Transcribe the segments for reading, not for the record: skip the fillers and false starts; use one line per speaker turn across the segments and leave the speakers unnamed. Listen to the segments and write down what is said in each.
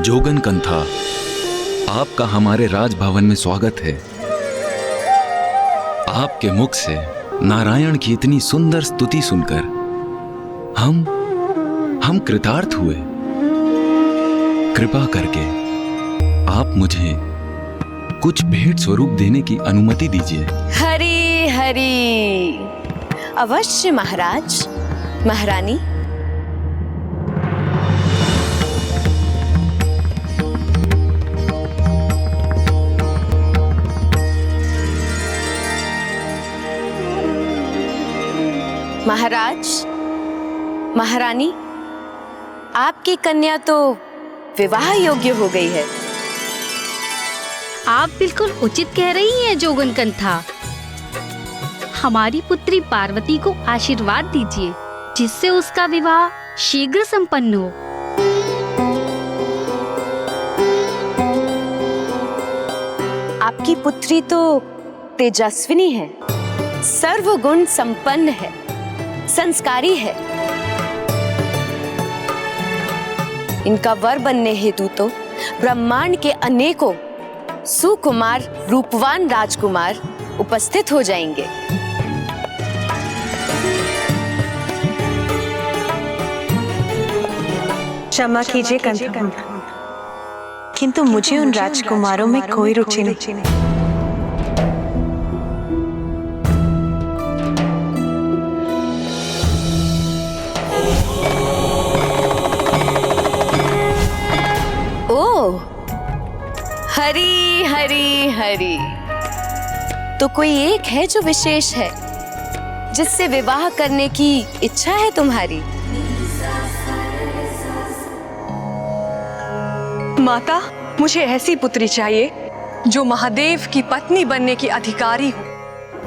जोगन कंथा, आपका हमारे राजभवन में स्वागत है। आपके मुख से नारायण की इतनी सुंदर स्तुति सुनकर हम कृतार्थ हुए। कृपा करके आप मुझे कुछ भेंट स्वरूप देने की अनुमति दीजिए।
हरि हरि। अवश्य महाराज। महारानी, महाराज, महारानी, आपकी कन्या तो विवाह योग्य हो गई है।
आप बिल्कुल उचित कह रही हैं जोगन कंथा। हमारी पुत्री पार्वती को आशीर्वाद दीजिए जिससे उसका विवाह शीघ्र संपन्न हो।
आपकी पुत्री तो तेजस्विनी है, सर्वगुण संपन्न है, संस्कारी है। इनका वर बनने हेतु तो ब्रह्मांड के अनेकों सुकुमार रूपवान राजकुमार उपस्थित हो जाएंगे।
क्षमा कीजिए कंथा, किंतु मुझे उन राजकुमारों में कोई रुचि नहीं।
ओह, हरि हरि हरि। तो कोई एक है जो विशेष है, जिससे विवाह करने की इच्छा है तुम्हारी?
माता, मुझे ऐसी पुत्री चाहिए जो महादेव की पत्नी बनने की अधिकारी हो।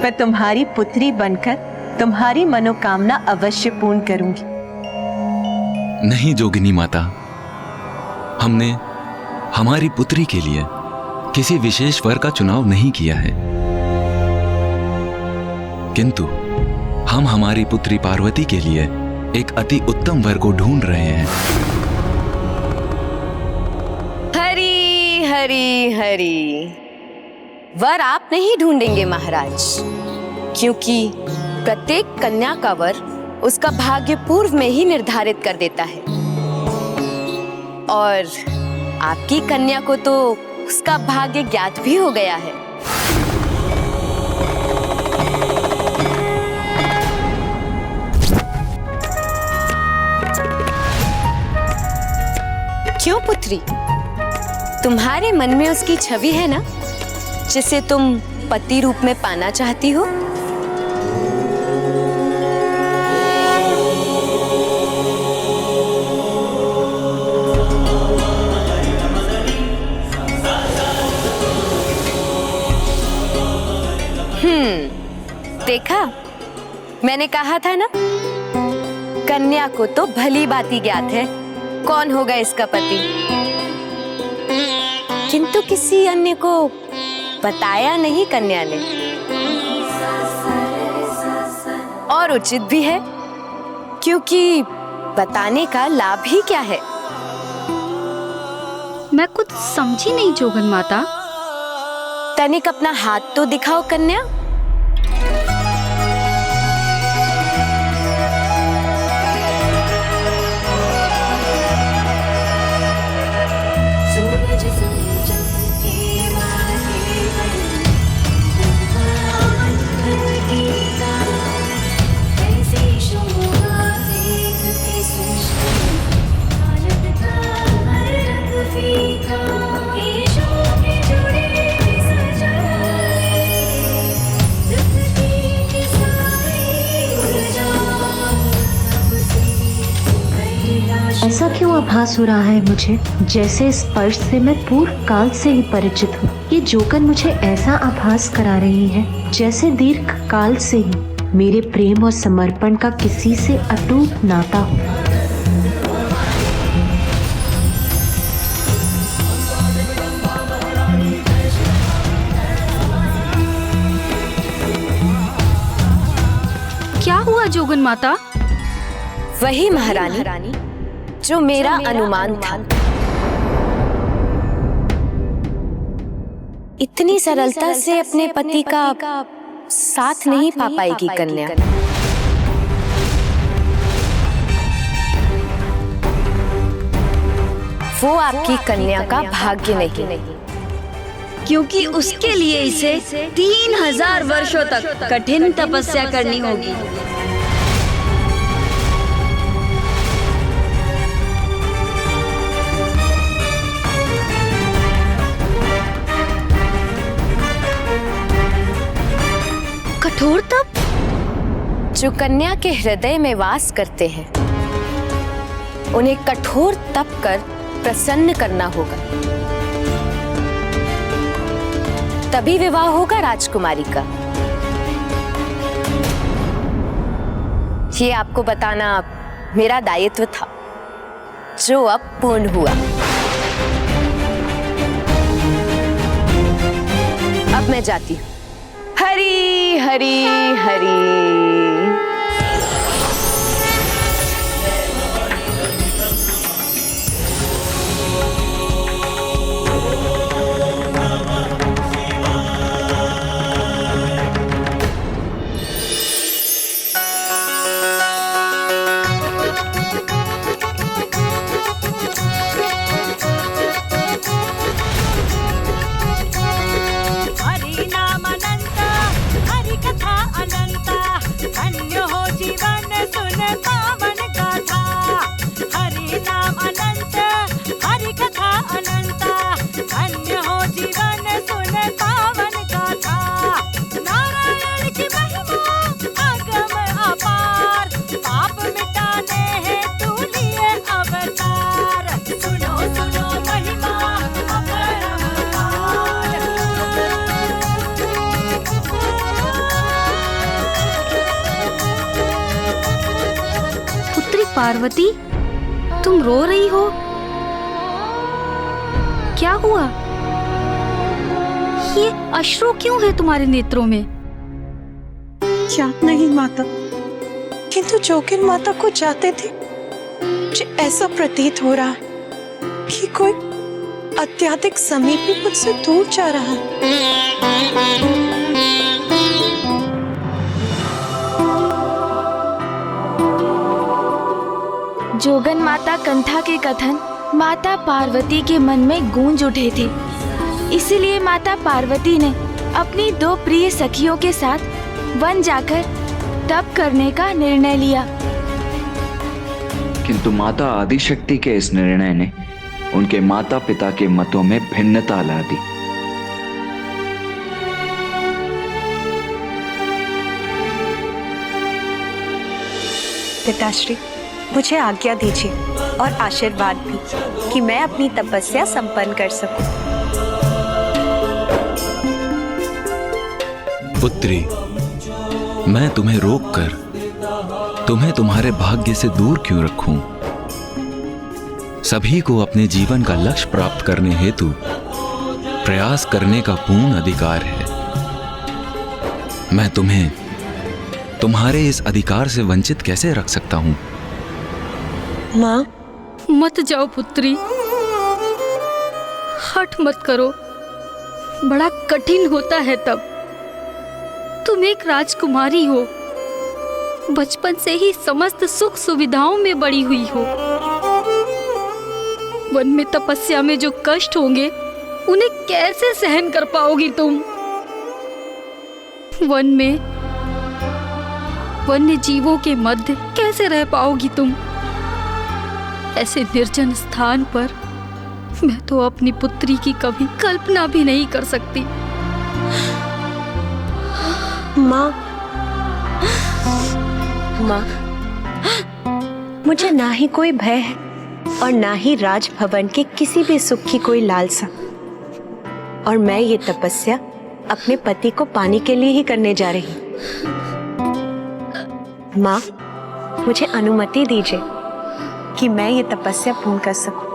मैं तुम्हारी पुत्री बनकर तुम्हारी मनोकामना अवश्य पूर्ण करूंगी।
नहीं जोगिनी माता, हमने हमारी पुत्री के लिए किसी विशेष वर का चुनाव नहीं किया है, किंतु हम हमारी पुत्री पार्वती के लिए एक अति उत्तम वर को ढूंढ रहे हैं।
हरि हरि हरि। वर आप नहीं ढूंढेंगे महाराज, क्योंकि प्रत्येक कन्या का वर उसका भाग्य पूर्व में ही निर्धारित कर देता है, और आपकी कन्या को तो उसका भाग्य ज्ञात भी हो गया है। क्यों पुत्री, तुम्हारे मन में उसकी छवि है ना, जिसे तुम पति रूप में पाना चाहती हो? देखा, मैंने कहा था ना, कन्या को तो भली भांति ज्ञात है कौन होगा इसका पति, किंतु किसी अन्य को बताया नहीं कन्या ने। और उचित भी है, क्योंकि बताने का लाभ ही क्या है?
मैं कुछ समझी नहीं जोगन माता।
तनिक अपना हाथ तो दिखाओ कन्या।
ऐसा क्यों आभास हो रहा है मुझे, जैसे स्पर्श से मैं पूर्व काल से ही परिचित हूँ। ये जोगन मुझे ऐसा आभास करा रही है जैसे दीर्घ काल से ही मेरे प्रेम और समर्पण का किसी से अटूट नाता हो।
क्या हुआ जोगन माता?
वही महारानी जो मेरा अनुमान था। इतनी सरलता से अपने पति का साथ नहीं पा पाएगी कन्या। वो आपकी कन्या का भाग्य नहीं,
क्योंकि उसके लिए इसे 3000 वर्षों तक कठिन तपस्या करनी होगी। कठोर तप?
जो कन्या के हृदय में वास करते हैं उन्हें कठोर तप कर प्रसन्न करना होगा, तभी विवाह होगा राजकुमारी का। ये आपको बताना मेरा दायित्व था, जो अब पूर्ण हुआ। अब मैं जाती हूँ। हरी हरी हरी।
पार्वती, तुम रो रही हो? क्या हुआ? ये अश्रु क्यों है तुम्हारे नेत्रों में?
याद नहीं माता, किंतु जोगिन माता को जाते थे मुझे ऐसा प्रतीत हो रहा है कि कोई अत्यधिक समीपी मुझसे दूर जा रहा है।
जोगन माता कंथा के कथन माता पार्वती के मन में गूंज उठे थे, इसीलिए माता पार्वती ने अपनी 2 प्रिय सखियों के साथ वन जाकर तप करने का निर्णय लिया।
किंतु माता आदिशक्ति के इस निर्णय ने उनके माता पिता के मतों में भिन्नता ला दी।
पिताश्री, मुझे आज्ञा दीजिए और आशीर्वाद भी कि मैं अपनी तपस्या संपन्न कर सकूं।
पुत्री, मैं तुम्हें रोककर तुम्हें तुम्हारे भाग्य से दूर क्यों रखूं? सभी को अपने जीवन का लक्ष्य प्राप्त करने हेतु प्रयास करने का पूर्ण अधिकार है। मैं तुम्हें तुम्हारे इस अधिकार से वंचित कैसे रख सकता हूं?
माँ,
मत जाओ पुत्री, हठ मत करो, बड़ा कठिन होता है तब। तुम एक राजकुमारी हो, बचपन से ही समस्त सुख सुविधाओं में बड़ी हुई हो। वन में तपस्या में जो कष्ट होंगे उन्हें कैसे सहन कर पाओगी तुम? वन में वन्य जीवों के मध्य कैसे रह पाओगी तुम? ऐसे निर्जन स्थान पर मैं तो अपनी पुत्री की कभी कल्पना भी नहीं कर सकती।
माँ, माँ, मुझे ना ही कोई भय है और ना ही राजभवन के किसी भी सुख की कोई लालसा, और मैं ये तपस्या अपने पति को पाने के लिए ही करने जा रही हूँ। माँ, मुझे अनुमति दीजिए कि मैं ये तपस्या पूर्ण कर सकूं।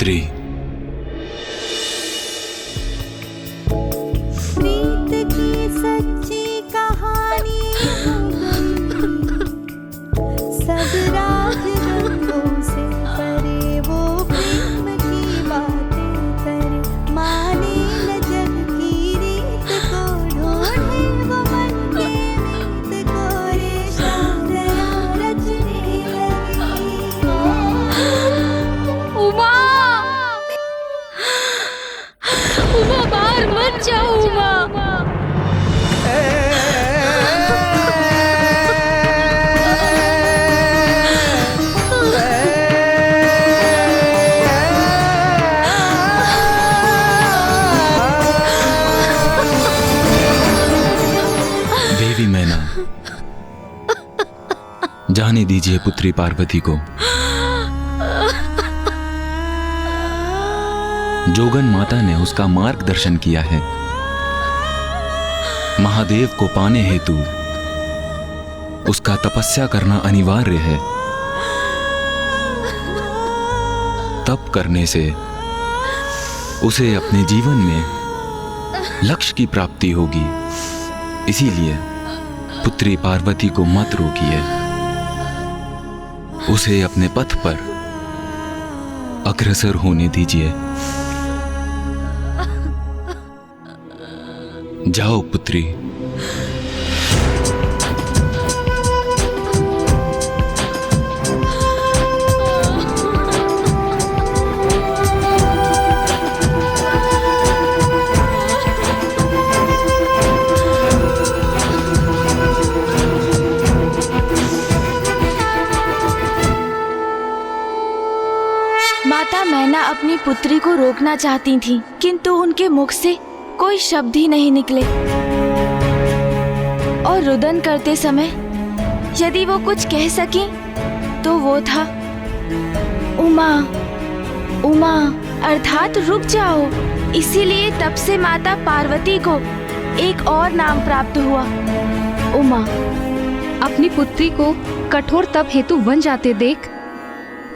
पुत्री,
प्रीत की सच्ची कहानी सब राज रंगों से परे, वो प्रेम की बातें करे, माने न जग की रीत को, ढूंढे वो मन के मीत को, रेशा दया रचने लगी।
उमा, उमा बाहर मत जाओ उमा।
देवी मैना, जाने दीजिए पुत्री पार्वती को। जोगन माता ने उसका मार्गदर्शन किया है। महादेव को पाने हेतु उसका तपस्या करना अनिवार्य है। तप करने से उसे अपने जीवन में लक्ष्य की प्राप्ति होगी। इसीलिए पुत्री पार्वती को मत रोकिए, उसे अपने पथ पर अग्रसर होने दीजिए। जाओ पुत्री।
माता मैना अपनी पुत्री को रोकना चाहती थी, किंतु उनके मुख से कोई शब्द ही नहीं निकले। और रुदन करते समय यदि वो कुछ कह सकी तो वो था उमा, उमा अर्थात रुक जाओ। इसीलिए तब से माता पार्वती को एक और नाम प्राप्त हुआ, उमा।
अपनी पुत्री को कठोर तप हेतु वन जाते देख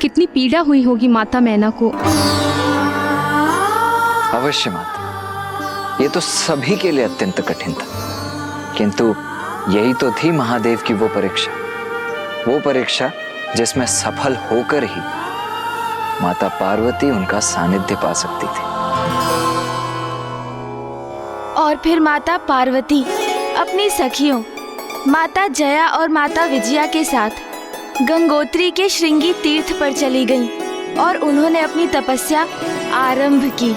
कितनी पीड़ा हुई होगी माता मैना को।
अवश्य माता, ये तो सभी के लिए अत्यंत कठिन था, किंतु यही तो थी महादेव की वो परीक्षा जिसमें सफल होकर ही माता पार्वती उनका सानिध्य पा सकती थी।
और फिर माता पार्वती अपनी सखियों माता जया और माता विजया के साथ गंगोत्री के श्रृंगी तीर्थ पर चली गईं और उन्होंने अपनी तपस्या आरंभ की।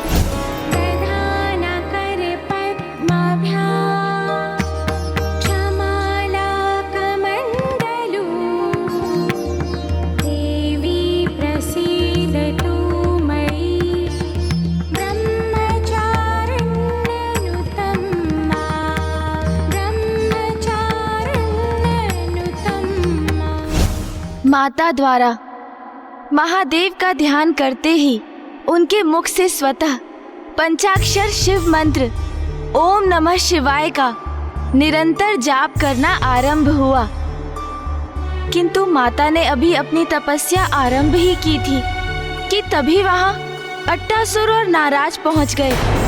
माता द्वारा महादेव का ध्यान करते ही उनके मुख से स्वतः पंचाक्षर शिव मंत्र ओम नमः शिवाय का निरंतर जाप करना आरंभ हुआ। किंतु माता ने अभी अपनी तपस्या आरंभ ही की थी कि तभी वहां अट्टासुर और नाराज पहुंच गए।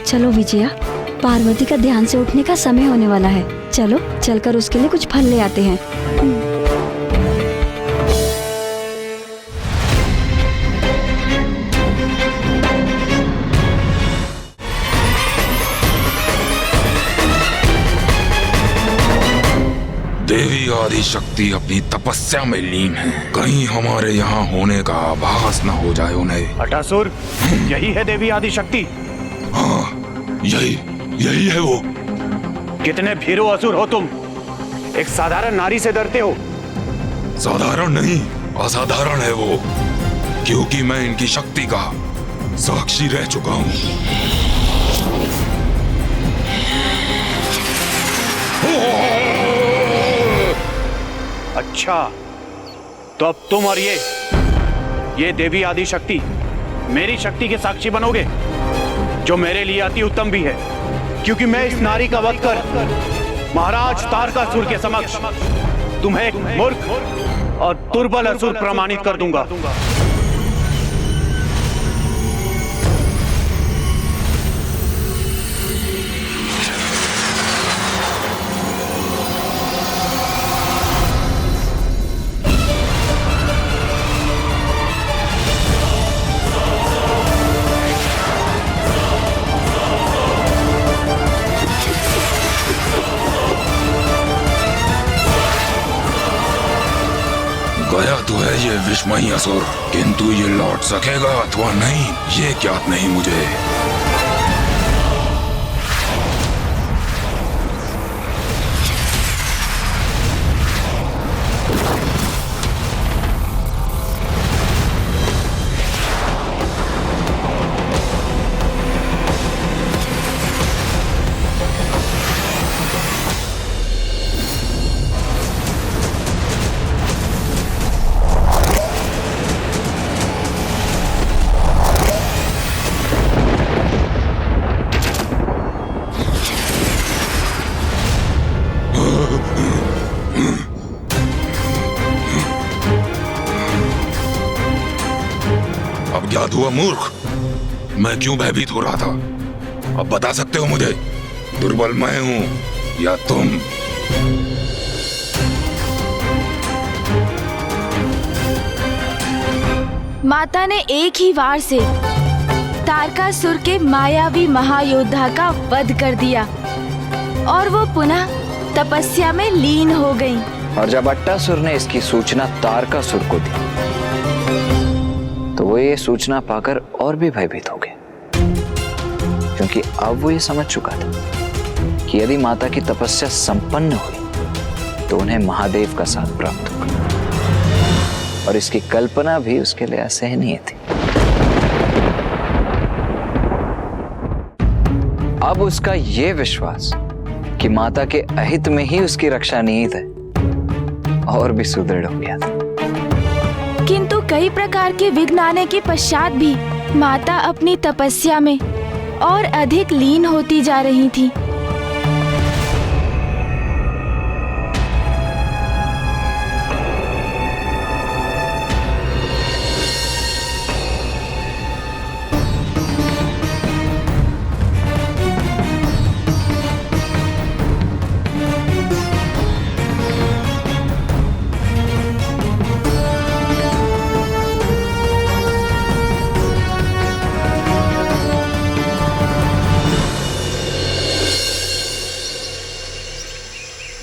चलो विजया, पार्वती का ध्यान से उठने का समय होने वाला है। चलो चलकर उसके लिए कुछ फल ले आते हैं।
देवी आदि शक्ति अपनी तपस्या में लीन है, कहीं हमारे यहाँ होने का आभास न हो जाए उन्हें।
अटासुर, यही है देवी आदि शक्ति?
हाँ, यही है वो।
कितने भीरू असुर हो तुम, एक साधारण नारी से डरते हो?
साधारण नहीं, असाधारण है वो, क्योंकि मैं इनकी शक्ति का साक्षी रह चुका हूँ।
अच्छा, तो अब तुम और ये ये देवी आदि शक्ति मेरी शक्ति के साक्षी बनोगे, जो मेरे लिए अति उत्तम भी है, क्योंकि मैं इस नारी का वध कर महाराज तारकासुर के समक्ष तुम्हें एक मूर्ख और दुर्बल असुर प्रमाणित कर दूंगा।
गया तो है ये विस्मयी असुर, किंतु ये लौट सकेगा अथवा नहीं ये ज्ञात नहीं मुझे। अब ज्ञात हुआ मूर्ख, मैं क्यों भयभीत हो रहा था। अब बता सकते हो मुझे, दुर्बल मैं हूं या तुम?
माता ने एक ही वार से तारकासुर के मायावी महायोद्धा का वध कर दिया और वो पुनः तपस्या में लीन हो गई।
और जब अट्टासुर ने इसकी सूचना तारकासुर को दी तो वो ये सूचना पाकर और भी भयभीत हो गया, क्योंकि अब वो ये समझ चुका था कि यदि माता की तपस्या संपन्न हुई तो उन्हें महादेव का साथ प्राप्त होगा, और इसकी कल्पना भी उसके लिए असहनीय थी। अब उसका ये विश्वास कि माता के अहित में ही उसकी रक्षा निहित है और भी सुदृढ़ हो गया था।
किंतु कई प्रकार के विघ्न आने के पश्चात भी माता अपनी तपस्या में और अधिक लीन होती जा रही थी।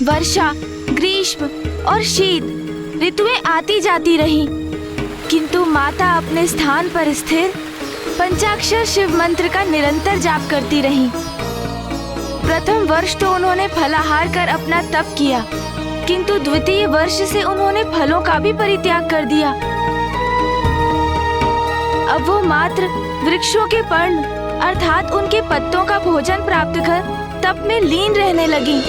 वर्षा, ग्रीष्म और शीत ऋतुएं आती जाती रहीं, किंतु माता अपने स्थान पर स्थिर पंचाक्षर शिव मंत्र का निरंतर जाप करती रहीं। प्रथम वर्ष तो उन्होंने फलाहार कर अपना तप किया, किंतु द्वितीय वर्ष से उन्होंने फलों का भी परित्याग कर दिया। अब वो मात्र वृक्षों के पर्ण अर्थात उनके पत्तों का भोजन प्राप्त कर तप में लीन रहने लगी।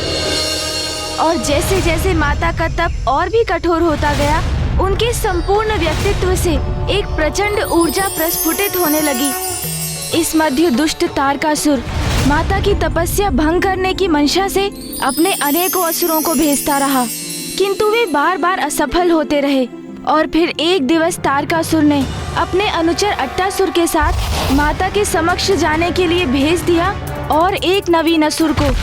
और जैसे जैसे माता का तप और भी कठोर होता गया, उनके संपूर्ण व्यक्तित्व से एक प्रचंड ऊर्जा प्रस्फुटित होने लगी। इस मध्य दुष्ट तारकासुर माता की तपस्या भंग करने की मंशा से अपने अनेकों असुरों को भेजता रहा, किंतु वे बार बार असफल होते रहे। और फिर एक दिवस तारकासुर ने अपने अनुचर अट्टासुर के साथ माता के समक्ष जाने के लिए भेज दिया और एक नवीन असुर को।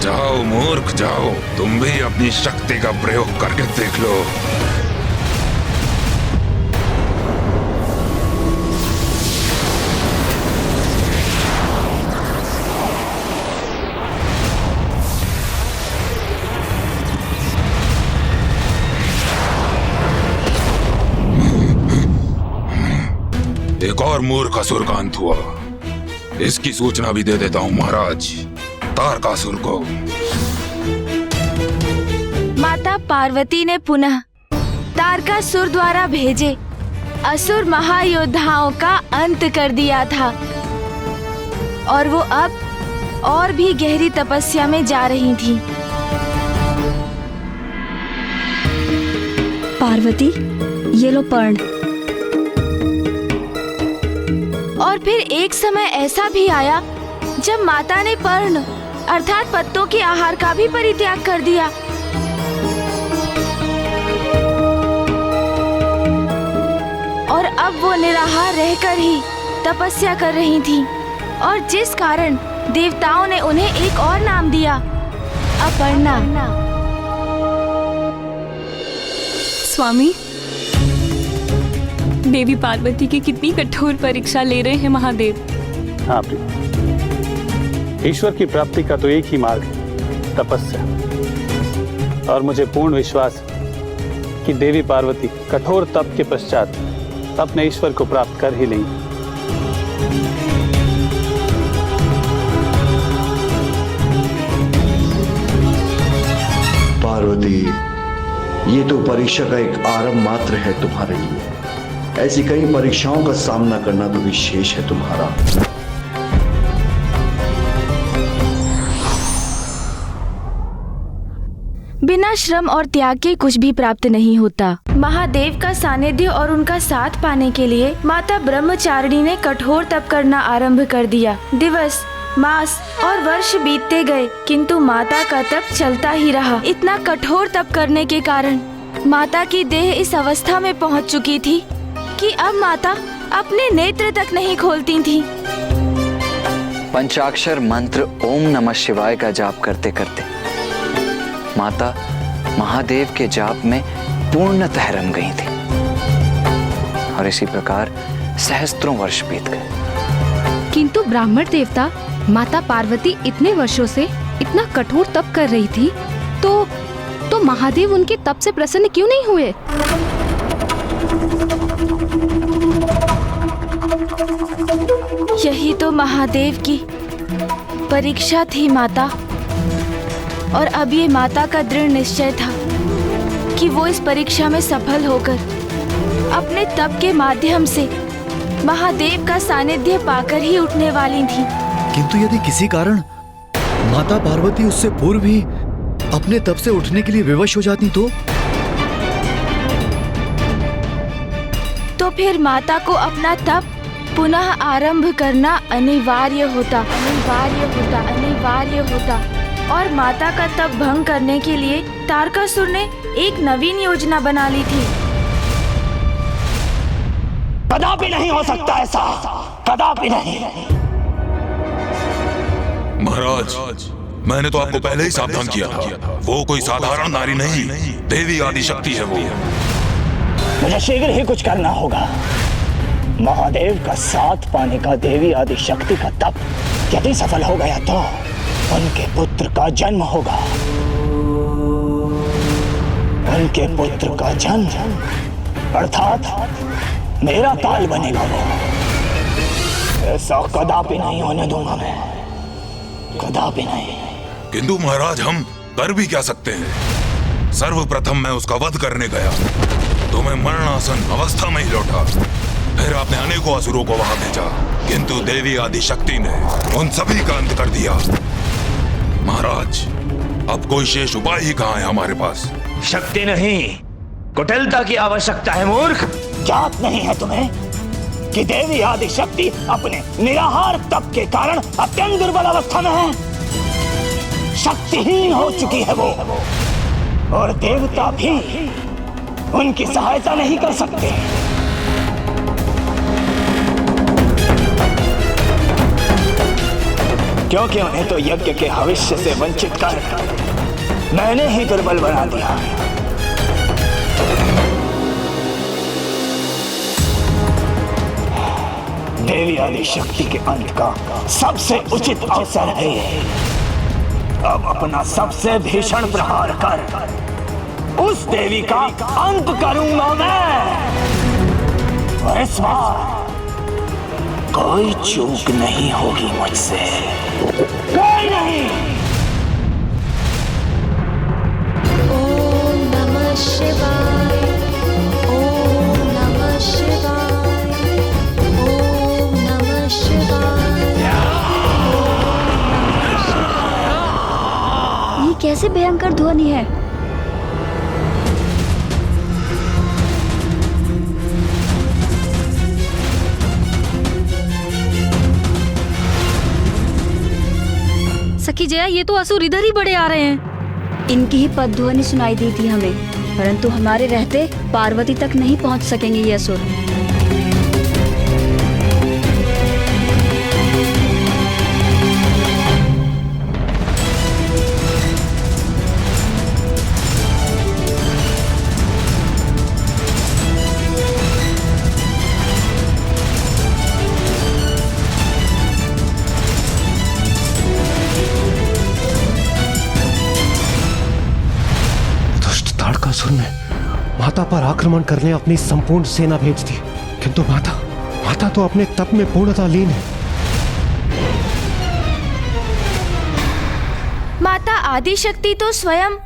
जाओ मूर्ख जाओ, तुम भी अपनी शक्ति का प्रयोग करके देख लो। एक और मूर्ख असुर का अंत हुआ, इसकी सूचना भी दे देता हूँ महाराज तारकासुर को।
माता पार्वती ने पुनः तारकासुर द्वारा भेजे असुर महायोद्धाओं का अंत कर दिया था। और वो अब और भी गहरी तपस्या में जा रही थी।
पार्वती, ये लो पर्ण।
और फिर एक समय ऐसा भी आया जब माता ने पर्ण अर्थात पत्तों के आहार का भी परित्याग कर दिया। और अब वो निराहार रहकर ही तपस्या कर रही थी, और जिस कारण देवताओं ने उन्हें एक और नाम दिया, अपर्णा।
स्वामी, देवी पार्वती की कितनी कठोर परीक्षा ले रहे हैं महादेव।
हाँ प्रिय, ईश्वर की प्राप्ति का तो एक ही मार्ग है, तपस्या। और मुझे पूर्ण विश्वास है कि देवी पार्वती कठोर तप के पश्चात अपने ईश्वर को प्राप्त कर ही लेंगी।
पार्वती, ये तो परीक्षा का एक आरंभ मात्र है तुम्हारे लिए। ऐसी कई परीक्षाओं का सामना करना तो विशेष है तुम्हारा।
बिना श्रम और त्याग के कुछ भी प्राप्त नहीं होता। महादेव का सानिध्य और उनका साथ पाने के लिए माता ब्रह्मचारिणी ने कठोर तप करना आरंभ कर दिया। दिवस, मास और वर्ष बीतते गए, किंतु माता का तप चलता ही रहा। इतना कठोर तप करने के कारण माता की देह इस अवस्था में पहुंच चुकी थी कि अब माता अपने नेत्र तक नहीं खोलती थी।
पंचाक्षर मंत्र ओम नमः शिवाय का जाप करते करते माता महादेव के जाप में पूर्णतः रम गई थी, और इसी प्रकार सहस्त्रों वर्ष बीत गए।
किंतु ब्राह्मण देवता, माता पार्वती इतने वर्षों से इतना कठोर तप कर रही थी, तो महादेव उनके तप से प्रसन्न क्यों नहीं हुए?
यही तो महादेव की परीक्षा थी माता। और अब ये माता का दृढ़ निश्चय था कि वो इस परीक्षा में सफल होकर अपने तप के माध्यम से महादेव का सानिध्य पाकर ही उठने वाली थी।
किंतु यदि किसी कारण माता पार्वती उससे पूर्व ही अपने तप से उठने के लिए विवश हो जाती
तो फिर माता को अपना तप पुनः आरंभ करना अनिवार्य होता। और माता का तप भंग करने के लिए तारकासुर ने एक नवीन योजना बना ली थी।
कदापि नहीं हो सकता ऐसा, कदापि नहीं।
महाराज, मैंने तो आपको पहले ही सावधान किया था। वो कोई साधारण नारी नहीं, देवी आदिशक्ति है वो।
मुझे शीघ्र ही कुछ करना होगा। महादेव का साथ पाने का देवी आदिशक्ति का तप यदि सफल हो गया तो उनके पुत्र का जन्म होगा। उनके पुत्र का जन्म अर्थात मेरा काल बनेगा वो। ऐसा कदापि नहीं होने दूंगा मैं, कदापि नहीं।
किंतु महाराज, हम कर भी क्या सकते हैं? सर्वप्रथम मैं उसका वध करने गया तो मैं मरणासन अवस्था में ही लौटा। फिर आपने अनेकों असुरों को वहां भेजा, किंतु देवी आदिशक्ति ने उन सभी का अंत कर दिया। महाराज, अब कोई शेष उपाय ही कहाँ है हमारे पास?
शक्ति नहीं, कुटिलता की आवश्यकता है मूर्ख। ज्ञात नहीं है तुम्हें कि देवी आदिशक्ति अपने निराहार तप के कारण अत्यंत दुर्बल अवस्था में है। शक्तिहीन हो चुकी है वो, और देवता भी उनकी सहायता नहीं कर सकते। क्योंकि उन्हें तो यज्ञ के भविष्य से वंचित कर मैंने ही दुर्बल बना दिया। देवी आदिशक्ति के अंत का सबसे उचित अवसर है। अब अपना सबसे भीषण प्रहार कर उस देवी का अंत करूंगा मैं। और इस बार कोई चूक नहीं होगी मुझसे, कोई नहीं।
ओम नमः शिवाय, ओम नमः शिवाय, ओम नमः शिवाय।
सखी जया, ये तो असुर इधर ही बढ़े आ रहे हैं।
इनकी ही पदध्वनि सुनाई दी थी हमें, परंतु हमारे रहते पार्वती तक नहीं पहुंच सकेंगे ये असुर।
ताड़कासुर ने माता पर आक्रमण करने अपनी संपूर्ण सेना भेज दी, किंतु माता तो अपने तप में पूर्णतः लीन है।
माता आदिशक्ति तो स्वयं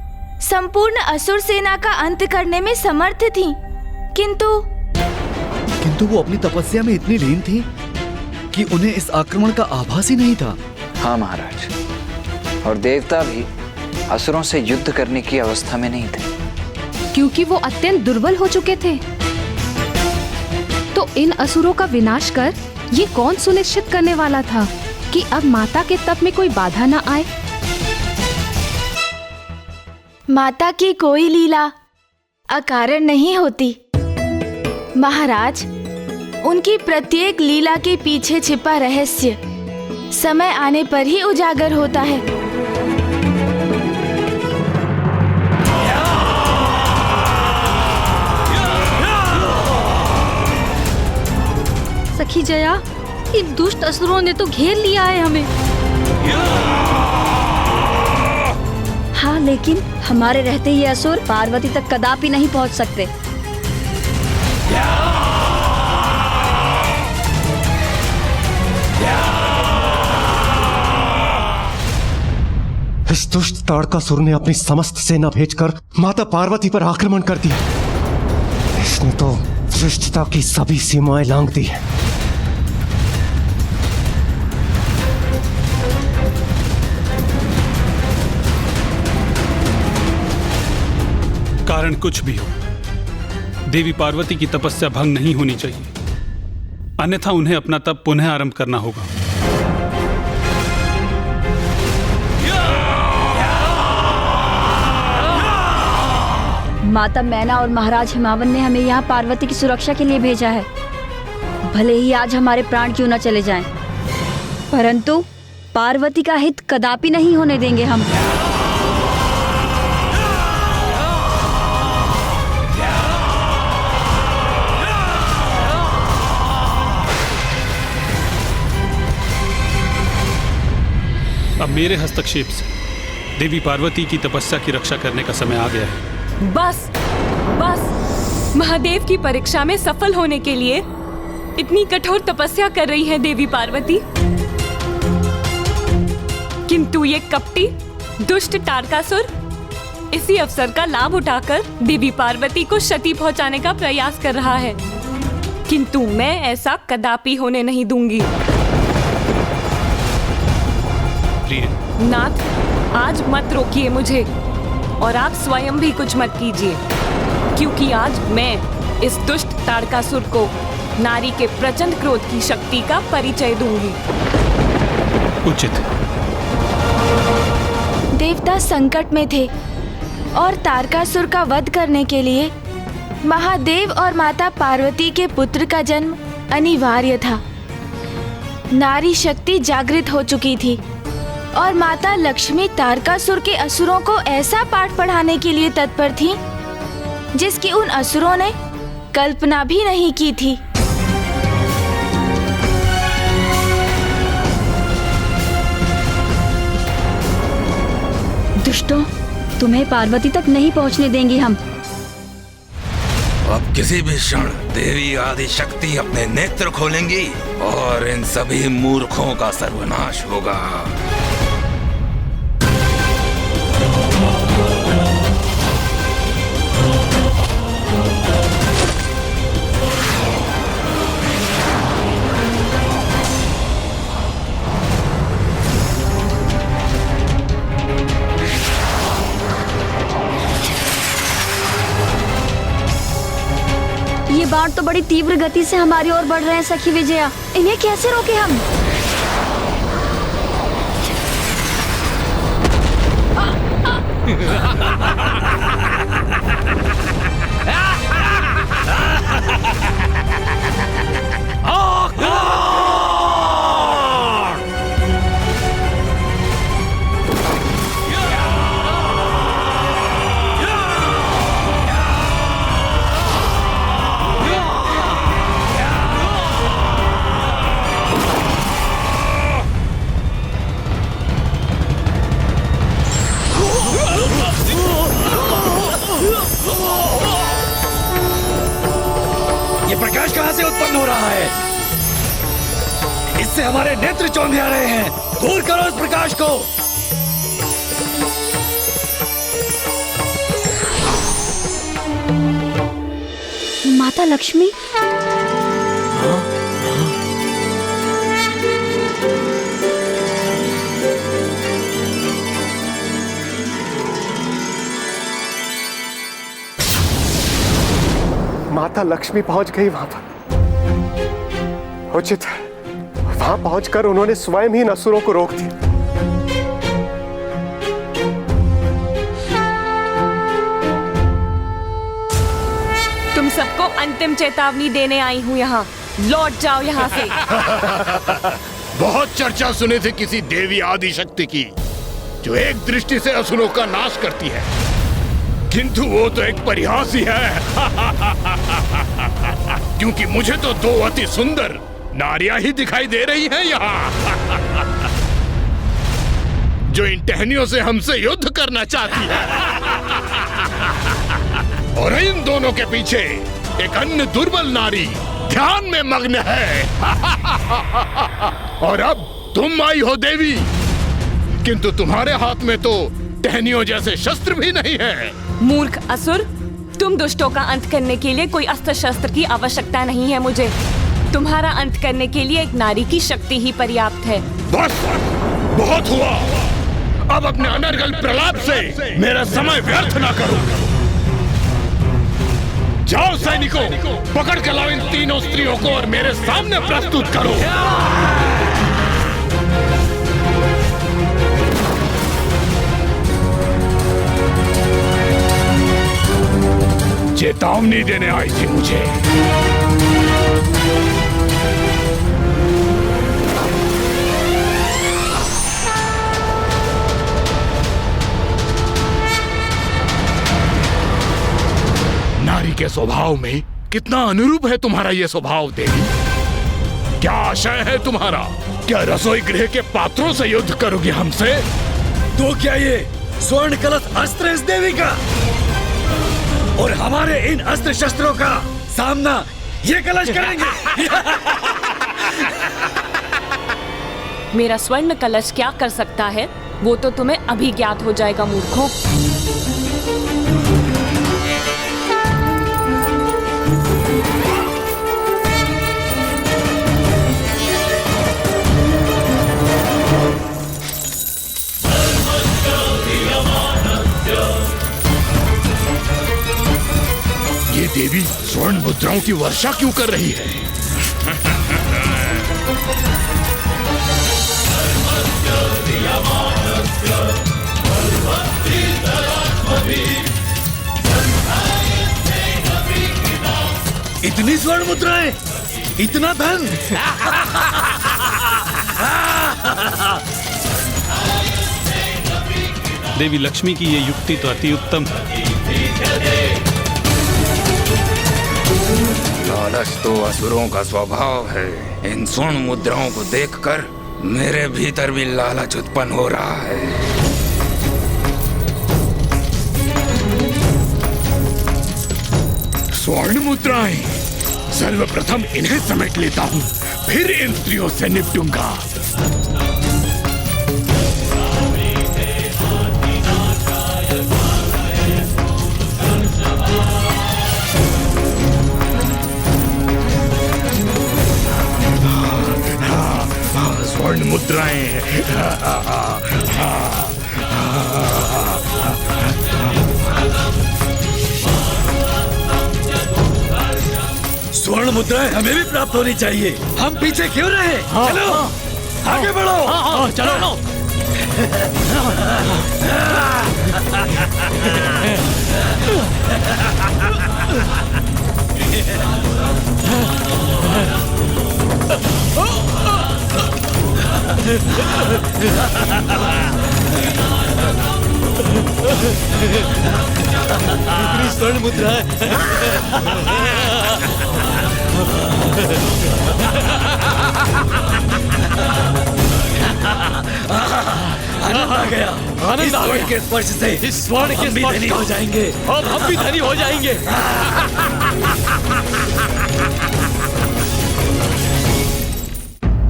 संपूर्ण असुर सेना का अंत करने में समर्थ थी, किंतु
वो अपनी तपस्या में इतनी लीन थी कि उन्हें इस आक्रमण का आभास ही नहीं था।
हाँ महाराज, और देवता भी असुरों से युद्ध करने की अवस्था में नहीं थे,
क्योंकि वो अत्यंत दुर्बल हो चुके थे। तो इन असुरों का विनाश कर ये कौन सुनिश्चित करने वाला था कि अब माता के तप में कोई बाधा न आए?
माता की कोई लीला अकारण नहीं होती महाराज। उनकी प्रत्येक लीला के पीछे छिपा रहस्य समय आने पर ही उजागर होता है।
सखी जया, इन दुष्ट असुरों ने तो घेर लिया है हमें।
हाँ, लेकिन हमारे रहते ये असुर पार्वती तक कदापि नहीं पहुंच सकते।
इस दुष्ट ताड़कासुर ने अपनी समस्त सेना भेजकर माता पार्वती पर आक्रमण कर दिया। इसने तो सृष्टता की सभी सीमाएं लांघ दी है।
कारण कुछ भी हो, देवी पार्वती की तपस्या भंग नहीं होनी चाहिए, अन्यथा उन्हें अपना तप पुनः आरंभ करना होगा।
माता मैना और महाराज हिमावन ने हमें यहाँ पार्वती की सुरक्षा के लिए भेजा है। भले ही आज हमारे प्राण क्यों न चले जाएं, परंतु पार्वती का हित कदापि नहीं होने देंगे हम।
अब मेरे हस्तक्षेप से देवी पार्वती की तपस्या की रक्षा करने का समय आ गया है।
बस बस, महादेव की परीक्षा में सफल होने के लिए इतनी कठोर तपस्या कर रही है देवी पार्वती, किंतु ये कपटी दुष्ट ताड़कासुर इसी अवसर का लाभ उठाकर देवी पार्वती को क्षति पहुंचाने का प्रयास कर रहा है, किंतु मैं ऐसा कदापि होने नहीं दूंगी। नाथ, आज मत रोकिए मुझे, और आप स्वयं भी कुछ मत कीजिए, क्योंकि आज मैं इस दुष्ट ताड़कासुर को नारी के प्रचंड क्रोध की शक्ति का परिचय दूंगी।
उचित।
देवता संकट में थे और ताड़कासुर का वध करने के लिए महादेव और माता पार्वती के पुत्र का जन्म अनिवार्य था। नारी शक्ति जागृत हो चुकी थी और माता लक्ष्मी ताड़कासुर के असुरों को ऐसा पाठ पढ़ाने के लिए तत्पर थी जिसकी उन असुरों ने कल्पना भी नहीं की थी।
दुष्टों, तुम्हें पार्वती तक नहीं पहुंचने देंगे हम।
अब किसी भी क्षण देवी आदि शक्ति अपने नेत्र खोलेंगी और इन सभी मूर्खों का सर्वनाश होगा।
ये बाण तो बड़ी तीव्र गति से हमारी ओर बढ़ रहे हैं सखी विजया, इन्हें कैसे रोके हम?
ये प्रकाश कहां से उत्पन्न हो रहा है? इससे हमारे नेत्र चौंधिया रहे हैं। दूर करो इस प्रकाश को।
माता लक्ष्मी,
माता लक्ष्मी पहुंच गई वहां पर। उचित है, वहां पहुंचकर उन्होंने स्वयं ही इन असुरों को रोक दिया।
तुम सबको अंतिम चेतावनी देने आई हूँ यहाँ। लौट जाओ यहाँ से।
बहुत चर्चा सुनी थी किसी देवी आदि शक्ति की जो एक दृष्टि से असुरों का नाश करती है, किंतु वो तो एक परिहास ही है। क्योंकि मुझे तो दो अति सुंदर नारियां ही दिखाई दे रही हैं यहाँ, जो इन टहनियों से हमसे युद्ध करना चाहती है। और इन दोनों के पीछे एक अन्य दुर्बल नारी ध्यान में मग्न है। और अब तुम आई हो देवी, किंतु तुम्हारे हाथ में तो टहनियों जैसे शस्त्र भी नहीं है।
मूर्ख असुर, तुम दुष्टों का अंत करने के लिए कोई अस्त्र शस्त्र की आवश्यकता नहीं है मुझे। तुम्हारा अंत करने के लिए एक नारी की शक्ति ही पर्याप्त है।
बस, बहुत हुआ। अब अपने अनर्गल प्रलाप से मेरा समय व्यर्थ ना करो। जाओ सैनिकों, पकड़ के लाओ इन तीनों स्त्रियों को और मेरे सामने प्रस्तुत करो। चेतावनी देने आई थी मुझे। नारी के स्वभाव में कितना अनुरूप है तुम्हारा ये स्वभाव देवी। क्या आशय है तुम्हारा? क्या रसोई गृह के पात्रों से युद्ध करोगे हमसे?
तो क्या ये स्वर्ण कलश अस्त्र इस देवी का और हमारे इन अस्त्र शस्त्रों का सामना ये कलश करेंगे?
मेरा स्वर्ण कलश क्या कर सकता है वो तो तुम्हें अभी ज्ञात हो जाएगा मूर्खों।
ये देवी स्वर्ण मुद्राओं की वर्षा क्यों कर रही है?
इतनी स्वर्ण मुद्राएं, इतना धन।
देवी लक्ष्मी की ये युक्ति तो अति उत्तम है।
लालच तो असुरों का स्वभाव है। इन स्वर्ण मुद्राओं को देखकर मेरे भीतर भी लालच उत्पन्न हो रहा है।
स्वर्ण मुद्राएं, सर्वप्रथम इन्हें समेट लेता हूँ, फिर इन स्त्रियों से निपटूंगा। स्वर्ण मुद्राएं।
स्वर्ण मुद्राएं हमें भी प्राप्त होनी चाहिए। हम पीछे क्यों रहे? चलो आगे बढ़ो।
चलो।
स्वर्ण मुद्रा आनंद आ गया, आनंद आ गया। के स्पर्श से इस स्वर्ण के भी धनी हो जाएंगे, अब हम भी धनी हो जाएंगे।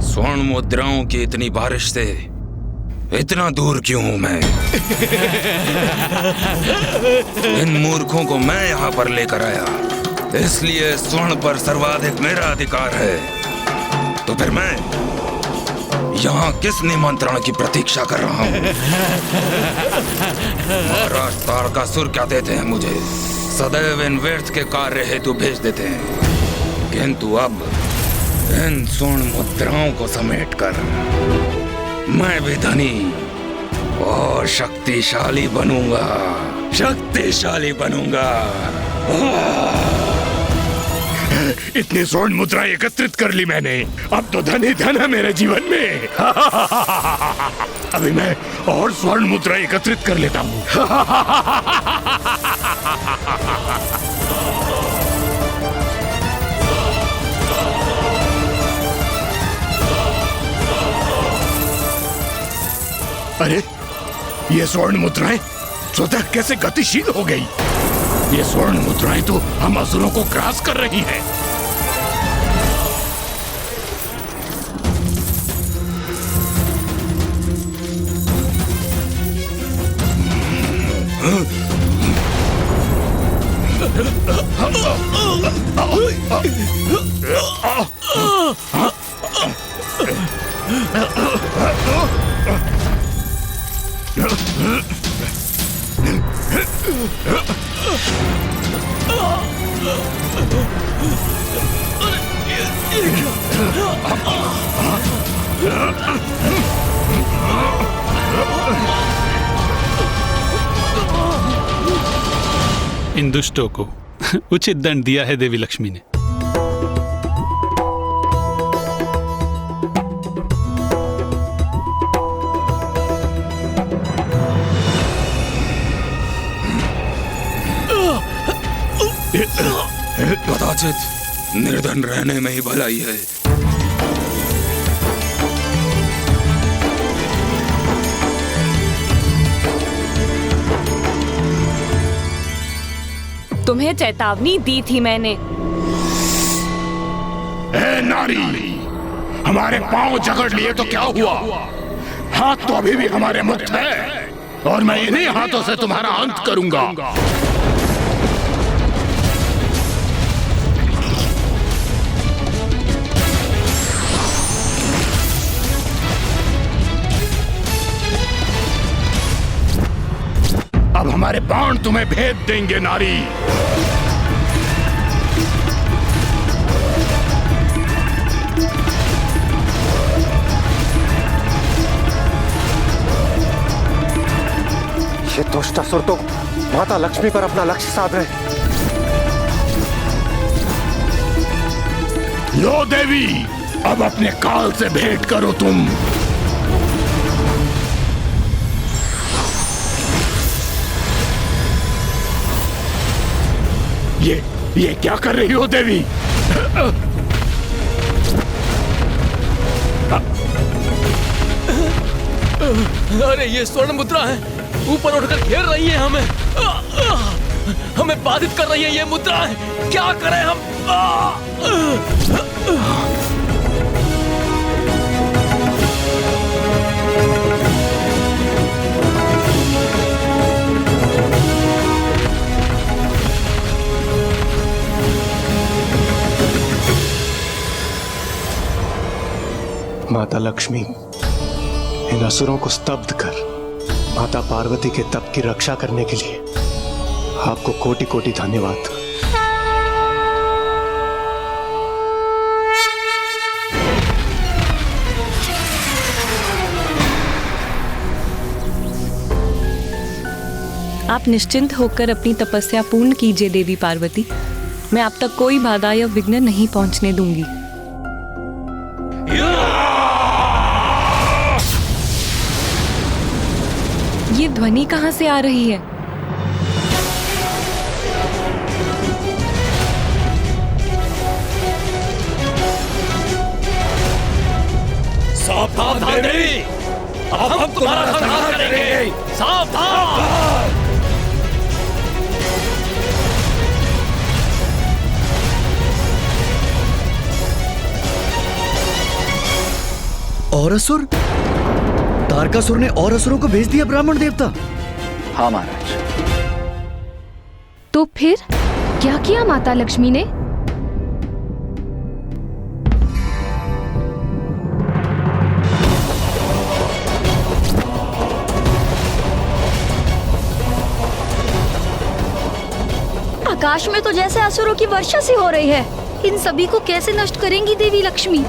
स्वर्ण मुद्राओं की इतनी बारिश से इतना दूर क्यों हूं मैं? इन मूर्खों को मैं यहाँ पर लेकर आया, इसलिए स्वर्ण पर सर्वाधिक मेरा अधिकार है। तो फिर मैं यहाँ किस निमंत्रण की प्रतीक्षा कर रहा हूँ? महाराज तारकासुर क्या देते हैं मुझे? सदैव इन व्यर्थ के कार्य हेतु भेज देते हैं, किंतु अब इन स्वर्ण मुद्राओं को समेटकर मैं भी धनी और शक्तिशाली बनूंगा, शक्तिशाली बनूंगा।
इतनी स्वर्ण मुद्राएं एकत्रित कर ली मैंने, अब तो धन ही धन है मेरे जीवन में। अभी मैं और स्वर्ण मुद्राएं एकत्रित कर लेता हूँ। अरे ये स्वर्ण मुद्राएं स्वतः कैसे गतिशील हो गई? ये स्वर्ण मुद्राएं तो हम असुरों को ग्रास कर रही हैं।
इन दुष्टों को उचित दंड दिया है देवी लक्ष्मी ने।
कदाचित निर्धन रहने में ही भलाई है।
तुम्हें चेतावनी दी थी मैंने।
ए नारी, हमारे पांव जकड़ लिए तो क्या हुआ? हाथ तो अभी भी हमारे मुक्त है और मैं इन्हीं हाथों से तुम्हारा अंत करूंगा। अब हमारे बाण तुम्हें भेद देंगे नारी।
ये दुष्टासुर तो माता लक्ष्मी पर अपना लक्ष्य साध रहे।
लो देवी, अब अपने काल से भेंट करो तुम। ये क्या कर रही हो देवी?
अरे ये स्वर्ण मुद्रा है, ऊपर उठकर घेर रही है हमें, हमें बाधित कर रही है ये मुद्राएं। क्या करें हम?
माता लक्ष्मी, इन असुरों को स्तब्ध कर माता पार्वती के तप की रक्षा करने के लिए आपको कोटि कोटि धन्यवाद।
आप निश्चिंत होकर अपनी तपस्या पूर्ण कीजिए देवी पार्वती। मैं आप तक कोई बाधा या विघ्न नहीं पहुंचने दूंगी। ये ध्वनि कहां से आ रही है?
सावधान देवी, अब हम तुम्हारा संहार करेंगे। सावधान!
और असुर? तारकासुर ने और असुरों को भेज दिया ब्राह्मण देवता?
हाँ महाराज।
तो फिर क्या किया माता लक्ष्मी ने?
आकाश में तो जैसे असुरों की वर्षा सी हो रही है। इन सभी को कैसे नष्ट करेंगी देवी लक्ष्मी?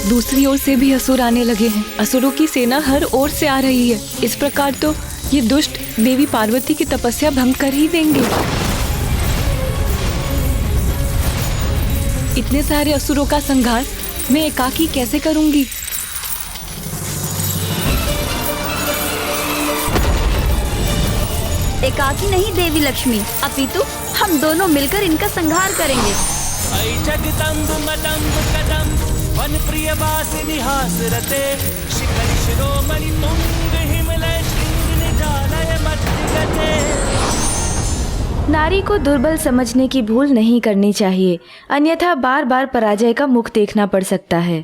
दूसरी ओर से भी असुर आने लगे हैं। असुरों की सेना हर ओर से आ रही है। इस प्रकार तो ये दुष्ट देवी पार्वती की तपस्या भंग कर ही देंगे। इतने सारे असुरों का संहार मैं एकाकी कैसे करूंगी?
एकाकी नहीं देवी लक्ष्मी, अपितु हम दोनों मिलकर इनका संहार करेंगे।
वन प्रिय वासिनी हासरते शिखर शिरोमणि तुंग हिमलय शृंग निजालय मध्यगते।
नारी को दुर्बल समझने की भूल नहीं करनी चाहिए, अन्यथा बार बार पराजय का मुख देखना पड़ सकता है।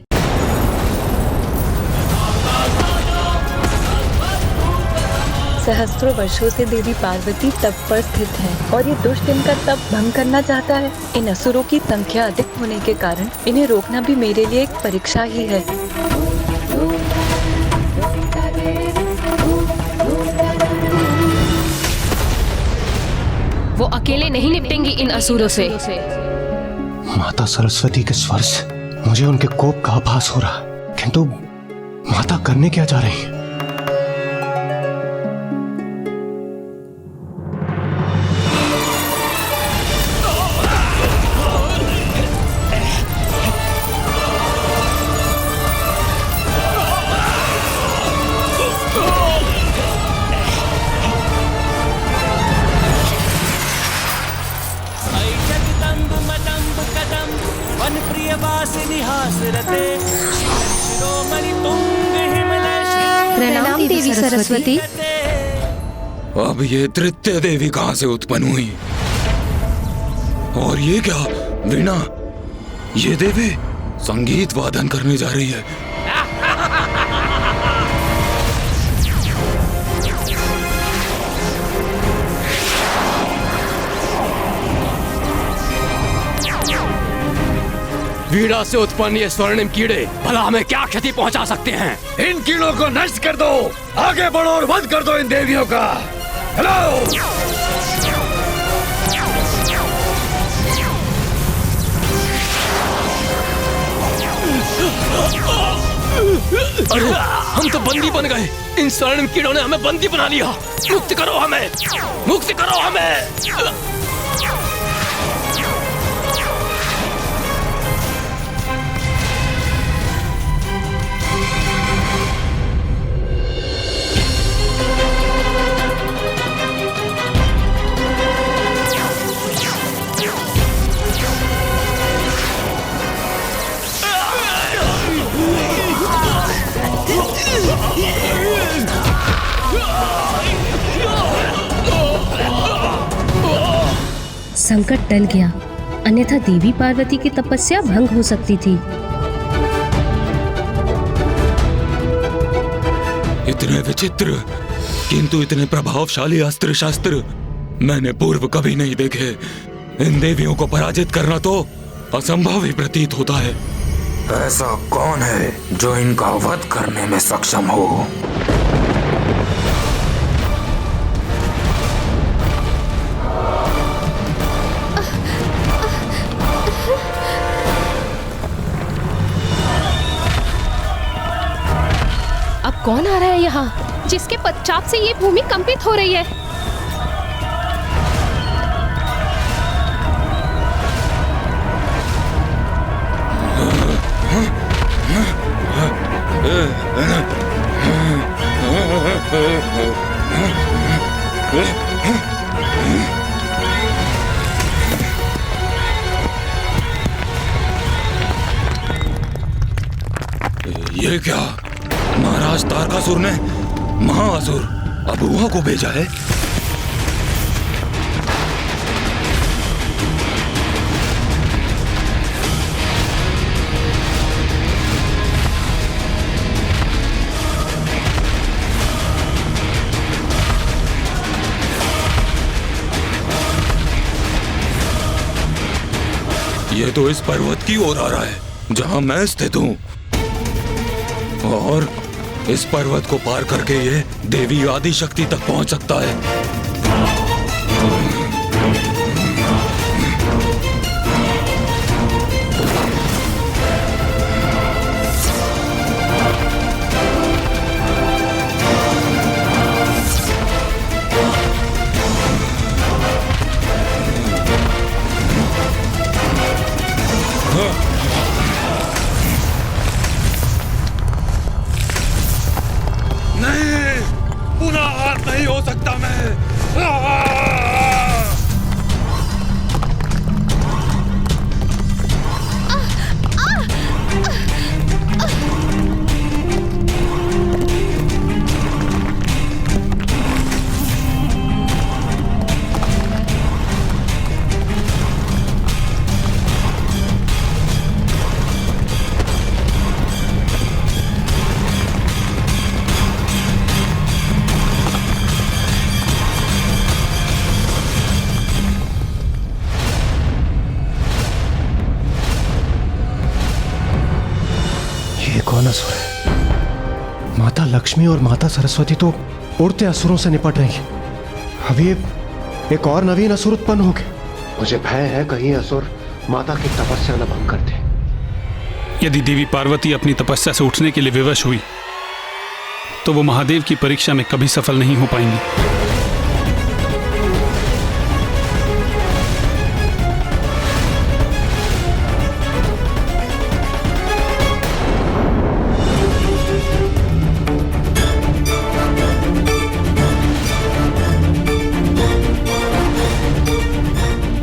सहस्त्रों वर्षों से देवी पार्वती तप पर स्थित है और ये दुष्ट इनका तप भंग करना चाहता है। इन असुरों की संख्या अधिक होने के कारण इन्हें रोकना भी मेरे लिए एक परीक्षा ही है।
वो अकेले नहीं निपटेंगी इन असुरों से।
माता सरस्वती के स्वर से मुझे उनके कोप का आभास हो रहा है, किंतु माता करने क्या जा रही है?
प्रणाम देवी सरस्वती।
अब ये तृतीय देवी कहां से उत्पन्न हुई? और ये क्या वीणा? ये देवी संगीत वादन करने जा रही है।
वीणा से उत्पन्न ये स्वर्णिम कीड़े भला हमें क्या क्षति पहुंचा सकते हैं? इन कीड़ों को नष्ट कर दो, आगे बढ़ो और वध कर दो इन देवियों का। हेलो! अरे हम तो बंदी बन गए। इन स्वर्णिम कीड़ों ने हमें बंदी बना लिया। मुक्त करो हमें, मुक्त करो हमें।
संकट टल गया, अन्यथा देवी पार्वती की तपस्या भंग हो सकती थी।
इतने विचित्र किंतु इतने प्रभावशाली अस्त्र शस्त्र मैंने पूर्व कभी नहीं देखे। इन देवियों को पराजित करना तो असंभव ही प्रतीत होता है।
ऐसा कौन है जो इनका वध करने में सक्षम हो?
अब कौन आ रहा है यहाँ, जिसके पश्चात से ये भूमि कंपित हो रही है?
ये क्या? महाराज तारकासुर ने महाअसुर अबुआ को भेजा है? ये तो इस पर्वत की ओर आ रहा है जहां मैं स्थित हूं, और इस पर्वत को पार करके ये देवी आदि शक्ति तक पहुंच सकता है।
कौन असुर है? माता लक्ष्मी और माता सरस्वती तो उड़ते असुरों से निपट रही हैं। अभी एक और नवीन असुर उत्पन्न हो गए। मुझे भय है कहीं असुर माता की तपस्या न भंग कर दे।
यदि देवी पार्वती अपनी तपस्या से उठने के लिए विवश हुई तो वो महादेव की परीक्षा में कभी सफल नहीं हो पाएंगी।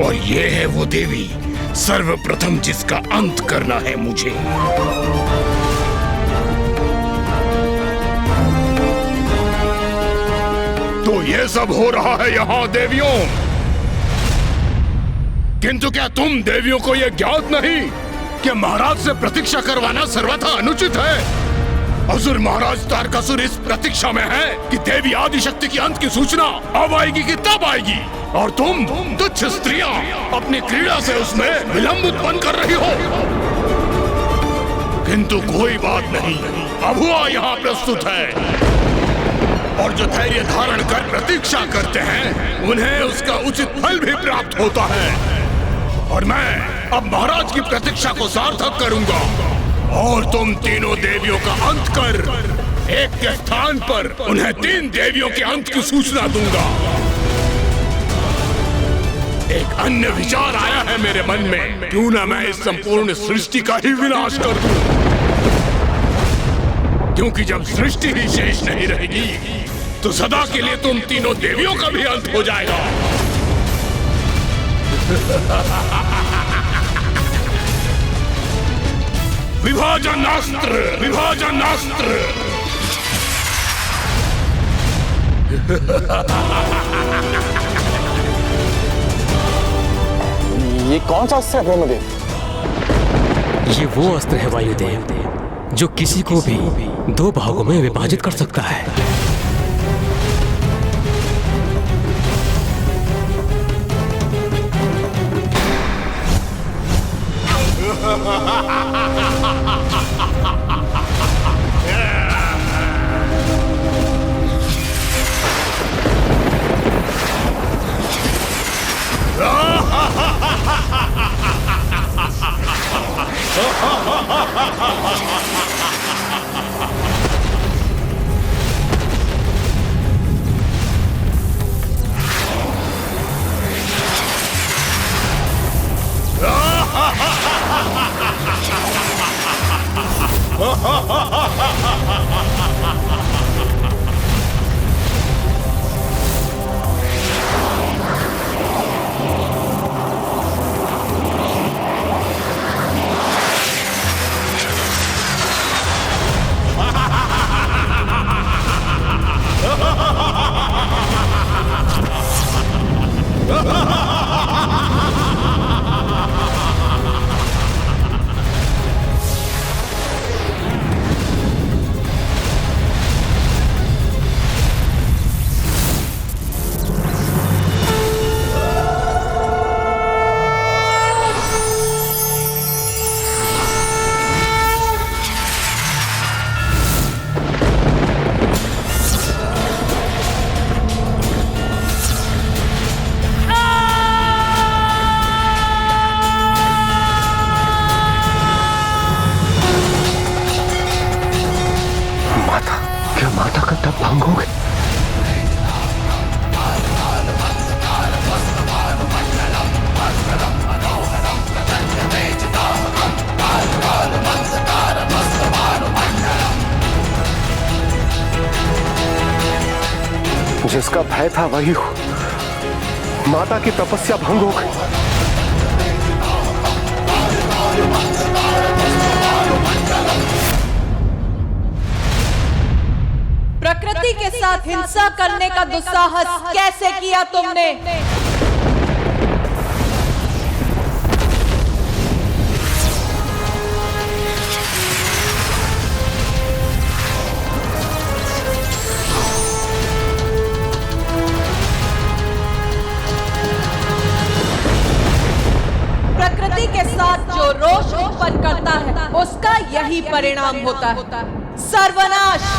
और ये है वो देवी सर्वप्रथम जिसका अंत करना है मुझे। तो ये सब हो रहा है यहाँ देवियों, किंतु क्या तुम देवियों को यह ज्ञात नहीं कि महाराज से प्रतीक्षा करवाना सर्वथा अनुचित है? असुर महाराज तारकासुर इस प्रतीक्षा में है कि देवी आदि शक्ति की अंत की सूचना अब आएगी कि तब आएगी, और तुम तुच्छ स्त्रियां अपनी क्रीड़ा से उसमें विलंब उत्पन्न कर रही हो। किंतु कोई बात नहीं, अबुआ यहाँ प्रस्तुत है, और जो धैर्य धारण कर प्रतीक्षा करते हैं उन्हें उसका उचित फल भी प्राप्त होता है। और मैं अब महाराज की प्रतीक्षा को सार्थक करूंगा, और तुम तीनों देवियों का अंत कर एक के स्थान पर उन्हें 3 देवियों के अंत की सूचना दूंगा। एक अन्य विचार आया है मेरे मन में, क्यों ना मैं इस संपूर्ण सृष्टि का ही विनाश कर दूं, क्योंकि जब सृष्टि ही शेष नहीं रहेगी तो सदा के लिए तुम तीनों देवियों का भी अंत हो जाएगा। विभाजनास्त्र, विभाजनास्त्र।
ये कौन सा अस्त्र है ब्रह्मदेव?
ये वो अस्त्र है वायुदेव जो किसी को भी दो भागों में विभाजित कर सकता है।
माता का तप भंग हो गया। जिसका भय था वही हो, माता की तपस्या भंग हो गई।
प्रकृति के साथ हिंसा करने का दुस्साहस कैसे किया तुमने? प्रकृति के साथ जो रोष उत्पन्न करता है उसका यही परिणाम होता है, सर्वनाश।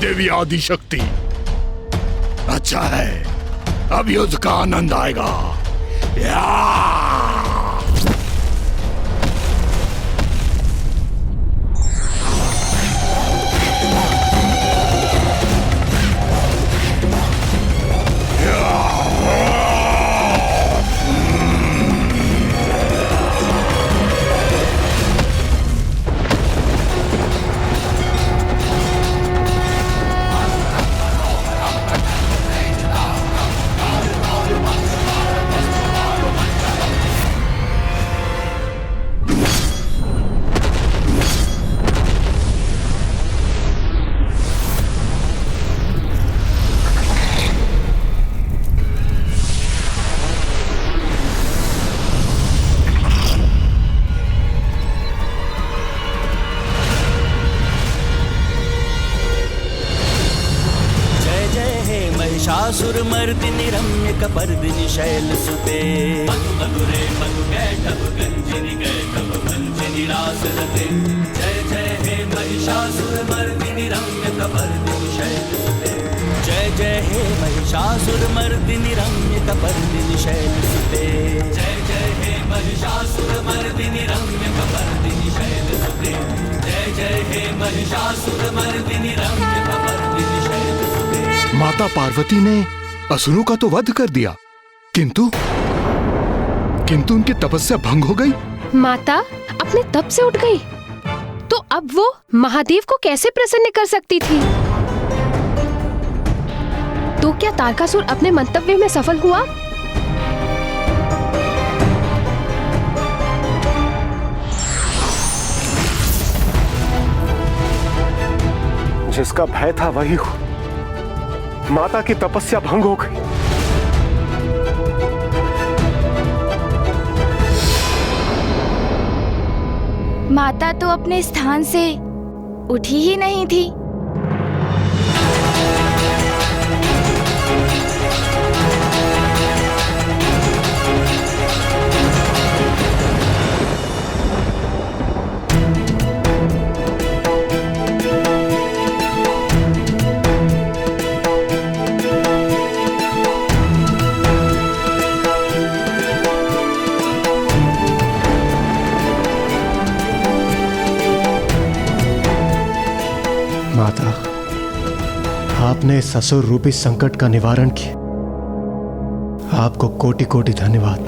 देवी आदिशक्ति, अच्छा है, अब युद्ध का आनंद आएगा।
मर्दिनि रम्य कपर्दिनि शैल सुते मधुरे मधु कैटभ गंजिनि कैटभ भंजिनि रास रते जय जय हे महिषासुर मर्दिनि रम्य कपर्दिनि शैल सुते जय जय हे महिषासुर मर्दिनि रम्य कपर्दिनि शैल सुते जय जय हे महिषासुर मर्दिनि रम्य कपर्दिनि शैल सुते जय जय हे महिषासुर मर्दिनि रम्य कपर्दिनि शैल सुते।
माता पार्वती ने असुरों का तो वध कर दिया, किंतु उनकी तपस्या भंग हो गई।
माता अपने तप से उठ गई, तो अब वो महादेव को कैसे प्रसन्न कर सकती थी? तो क्या तारकासुर अपने मंतव्य में सफल हुआ?
जिसका भय था वही हो, माता की तपस्या भंग हो गई।
माता तो अपने स्थान से उठी ही नहीं थी।
माता, आपने इस असुर रूपी संकट का निवारण किया, आपको कोटि कोटि धन्यवाद।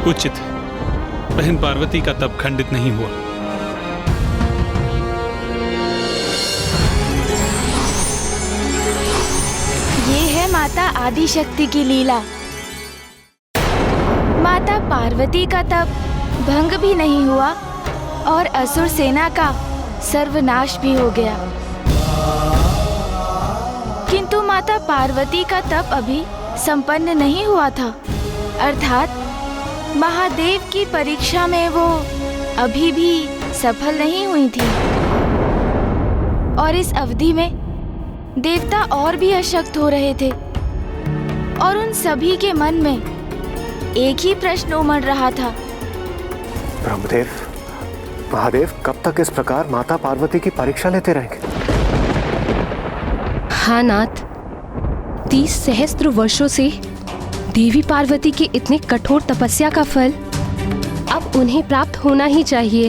उचित है, बहन पार्वती का तप खंडित नहीं हुआ।
ये है माता आदिशक्ति की लीला। माता पार्वती का तप भंग भी नहीं हुआ और असुर सेना का सर्वनाश भी हो गया, किंतु माता पार्वती का तप अभी संपन्न नहीं हुआ था, अर्थात महादेव की परीक्षा में वो अभी भी सफल नहीं हुई थी। और इस अवधि में देवता और भी अशक्त हो रहे थे और उन सभी के मन में एक ही प्रश्न उमड़ रहा था।
ब्रह्मदेव, महादेव कब तक इस प्रकार माता पार्वती की परीक्षा लेते रहेंगे?
हाँ नाथ, 30 सहस्त्र वर्षों से देवी पार्वती की इतनी कठोर तपस्या का फल अब उन्हें प्राप्त होना ही चाहिए।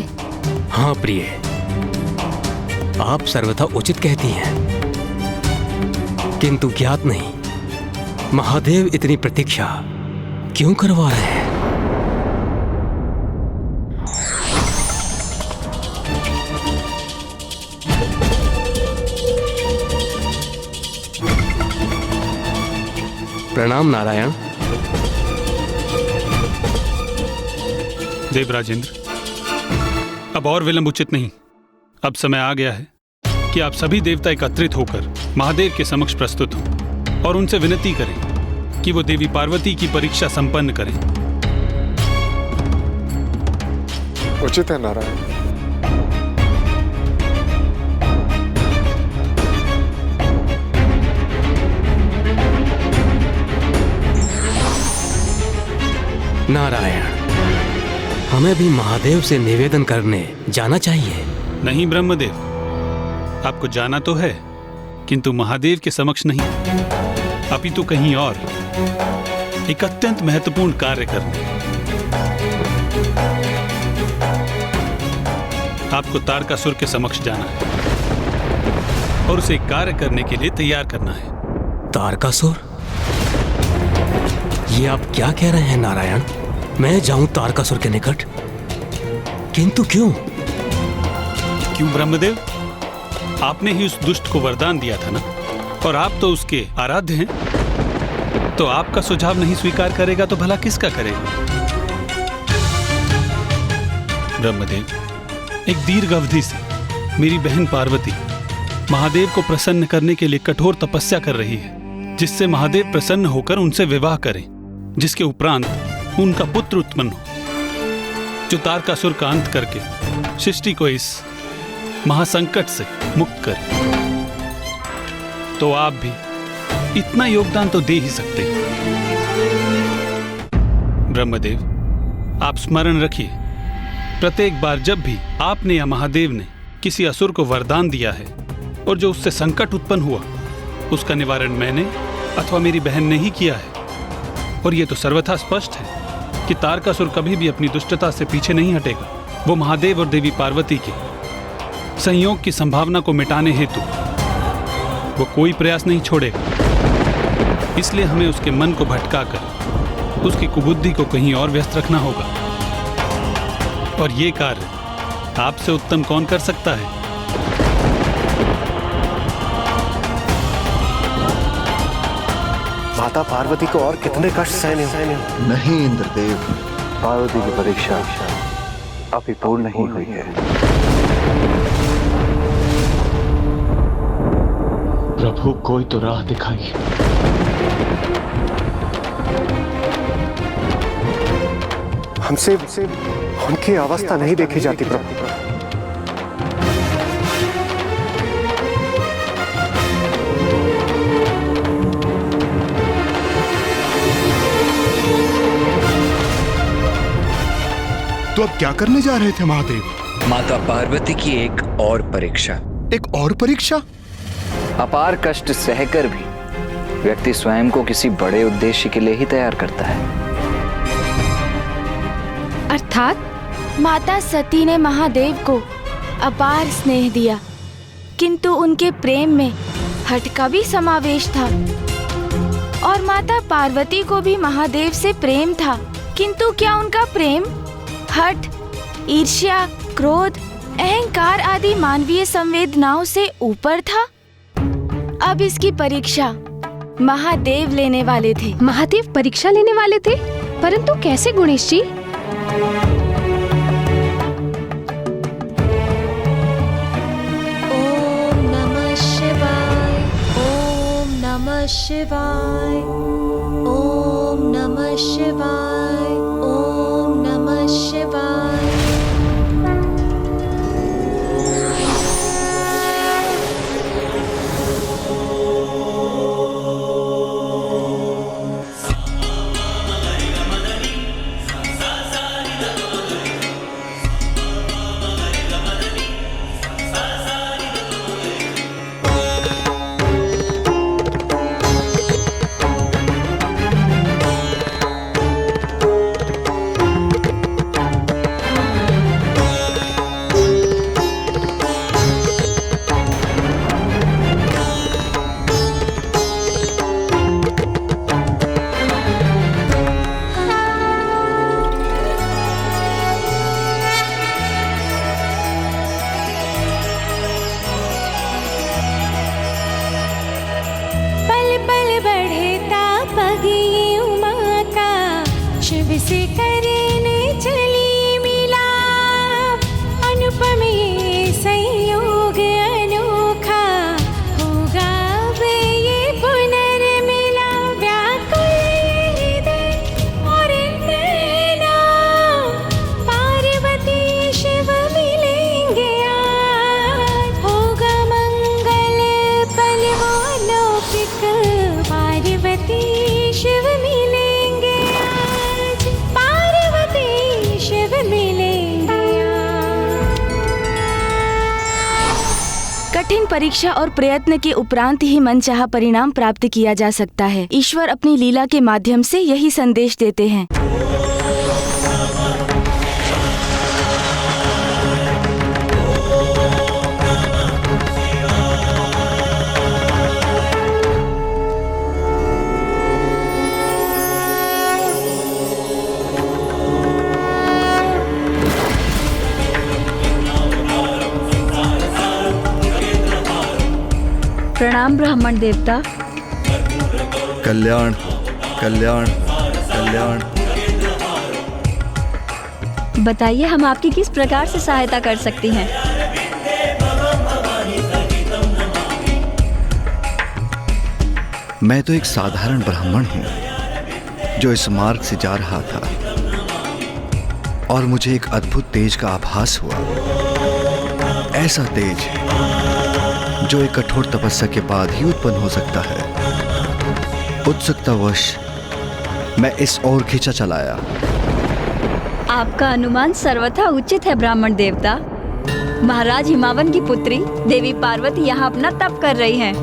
हाँ प्रिय, आप सर्वथा उचित कहती हैं, किंतु ज्ञात नहीं महादेव इतनी प्रतीक्षा क्यों करवा रहे हैं। प्रणाम नारायण।
देवराजेंद्र, अब और विलंब उचित नहीं। अब समय आ गया है कि आप सभी देवता एकत्रित होकर महादेव के समक्ष प्रस्तुत हों और उनसे विनती करें कि वो देवी पार्वती की परीक्षा संपन्न करें।
उचित है नारायण।
नारायण, हमें भी महादेव से निवेदन करने जाना चाहिए।
नहीं ब्रह्मदेव, आपको जाना तो है, किंतु महादेव के समक्ष नहीं, अपितु कहीं और एक अत्यंत महत्वपूर्ण कार्य करने। आपको तारकासुर के समक्ष जाना है और उसे कार्य करने के लिए तैयार करना है।
तारकासुर? ये आप क्या कह रहे हैं नारायण? मैं जाऊं तारकासुर के निकट? किंतु क्यों?
क्यों ब्रह्मदेव? आपने ही उस दुष्ट को वरदान दिया था ना, और आप तो उसके आराध्य हैं। तो आपका सुझाव नहीं स्वीकार करेगा तो भला किसका करेगा? ब्रह्मदेव, एक दीर्घ अवधि से मेरी बहन पार्वती महादेव को प्रसन्न करने के लिए कठोर तपस्या कर रही है, जिससे महादेव प्रसन्न होकर उनसे विवाह करें, जिसके उपरांत उनका पुत्र उत्पन्न हो, जो तारकासुर का अंत करके सृष्टि को इस महासंकट से मुक्त करे। तो आप भी इतना योगदान तो दे ही सकते। ब्रह्मदेव, आप स्मरण रखिए, प्रत्येक बार जब भी आपने या महादेव ने किसी असुर को वरदान दिया है और जो उससे संकट उत्पन्न हुआ, उसका निवारण मैंने अथवा मेरी बहन ने ही किया है। और यह तो सर्वथा स्पष्ट है कि तारकासुर कभी भी अपनी दुष्टता से पीछे नहीं हटेगा। वो महादेव और देवी पार्वती के संयोग की संभावना को मिटाने हेतु वो कोई प्रयास नहीं छोड़ेगा। इसलिए हमें उसके मन को भटकाकर उसकी कुबुद्धि को कहीं और व्यस्त रखना होगा। और ये कार्य आपसे उत्तम कौन कर सकता है?
माता पार्वती को और कितने कष्ट सहने
नहीं इंद्रदेव, पार्वती की परीक्षा अभी पूर्ण नहीं हुई है।
प्रभु, कोई तो राह दिखाइए। हमसे उनकी अवस्था नहीं देखी जाती प्रभु।
तो अब क्या करने जा रहे थे महादेव?
माता पार्वती की एक और परीक्षा।
एक और परीक्षा?
अपार कष्ट सहकर भी व्यक्ति स्वयं को किसी बड़े उद्देश्य के लिए ही तैयार करता है।
अर्थात माता सती ने महादेव को अपार स्नेह दिया, किंतु उनके प्रेम में हठ का भी समावेश था। और माता पार्वती को भी महादेव से प्रेम था, किंतु क्या उनका प्रेम हठ, ईर्ष्या, क्रोध, अहंकार आदि मानवीय संवेदनाओं से ऊपर था? अब इसकी परीक्षा महादेव लेने वाले थे।
महादेव परीक्षा लेने वाले थे, परंतु कैसे गणेश जी?
ओम नमः शिवाय, ओम नमः शिवाय, ओम नमः शिवाय, ओम नमः शिवाय। से करने चली मिलाप, अनुपम ये संयोग अनोखा, होगा अब ये पुनर्मिलाप। व्याकुल हृदय और नैना, पार्वती शिव मिलेंगे आज, होगा मंगल पल वो लौकिक, पार्वती शिव मिलेंगे आज, पार्वती शिव मिलेंगे आज।
कठिन परीक्षा और प्रयत्न के उपरांत ही मनचाहा परिणाम प्राप्त किया जा सकता है। ईश्वर अपनी लीला के माध्यम से यही संदेश देते हैं।
प्रणाम ब्राह्मण देवता।
कल्याण कल्याण कल्याण।
बताइए, हम आपकी किस प्रकार से सहायता कर सकती हैं?
मैं तो एक साधारण ब्राह्मण हूँ जो इस मार्ग से जा रहा था और मुझे एक अद्भुत तेज का आभास हुआ। ऐसा तेज जो एक कठोर तपस्या के बाद ही उत्पन्न हो सकता है। उत्सुकतावश मैं इस ओर खींचा चलाया।
आपका अनुमान सर्वथा उचित है ब्राह्मण देवता। महाराज हिमावन की पुत्री देवी पार्वती यहाँ अपना तप कर रही हैं।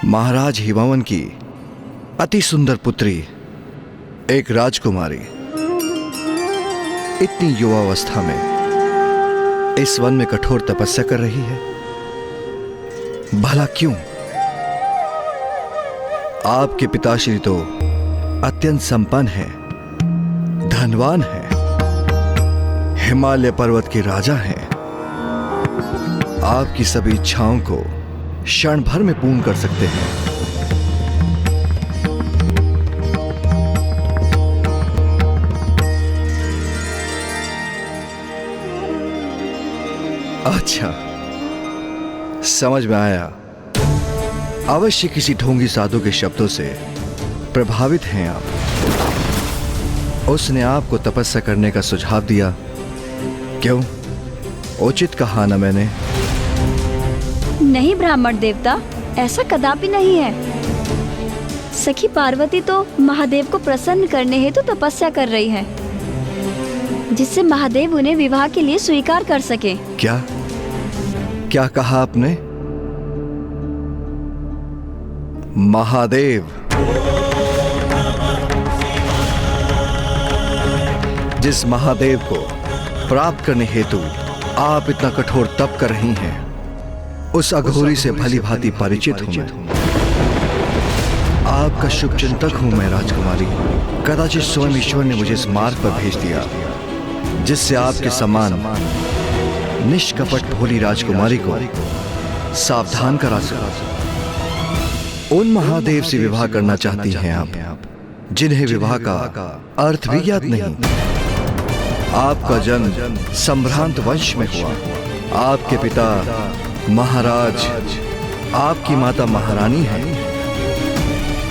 महाराज हिमावन की अति सुंदर पुत्री एक राजकुमारी इतनी युवावस्था में इस वन में कठोर तपस्या कर रही है। भला क्यों? आपके पिताश्री तो अत्यंत संपन्न है, धनवान है, हिमालय पर्वत के राजा हैं। आपकी सभी इच्छाओं को क्षण भर में पूर्ण कर सकते हैं। अच्छा, समझ में आया। अवश्य किसी ढोंगी साधु के शब्दों से प्रभावित हैं आप। उसने आपको तपस्या करने का सुझाव दिया। क्यों? उचित कहा ना मैंने?
नहीं ब्राह्मण देवता, ऐसा कदापि नहीं है। सखी पार्वती तो महादेव को प्रसन्न करने हेतु तो तपस्या कर रही है, जिससे महादेव उन्हें विवाह के लिए स्वीकार कर सके।
क्या क्या कहा आपने? महादेव? जिस महादेव को प्राप्त करने हेतु आप इतना कठोर तप कर रही हैं, उस अघोरी से भली भांति परिचित हूं मैं। आपका शुभ चिंतक हूं मैं राजकुमारी। कदाचित स्वयं ईश्वर ने मुझे इस मार्ग पर भेज दिया, जिससे आपके समान निष्कपट भोली राजकुमारी को सावधान करा सकूं। उन महादेव से विवाह करना चाहती हैं आप, जिन्हें विवाह का अर्थ भी ज्ञात नहीं। आपका जन्म संभ्रांत वंश में हुआ। आपके पिता महाराज, आपकी माता महारानी है,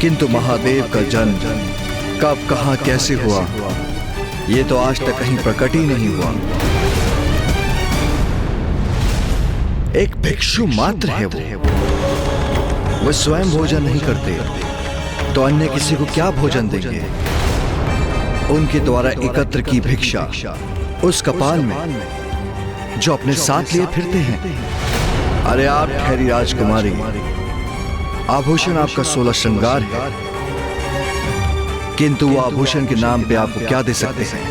किंतु महादेव का जन्म कब, कहां, कैसे हुआ, ये तो आज तक कहीं प्रकट ही नहीं हुआ। एक भिक्षु मात्र है वो स्वयं भोजन नहीं करते, तो अन्य किसी को क्या भोजन देंगे? उनके द्वारा एकत्र की भिक्षा उस कपाल में जो अपने साथ लिए फिरते हैं। अरे आप ठहरी राजकुमारी, आभूषण आपका 16 श्रृंगार है, किंतु वो आभूषण के नाम पे आपको क्या दे सकते हैं?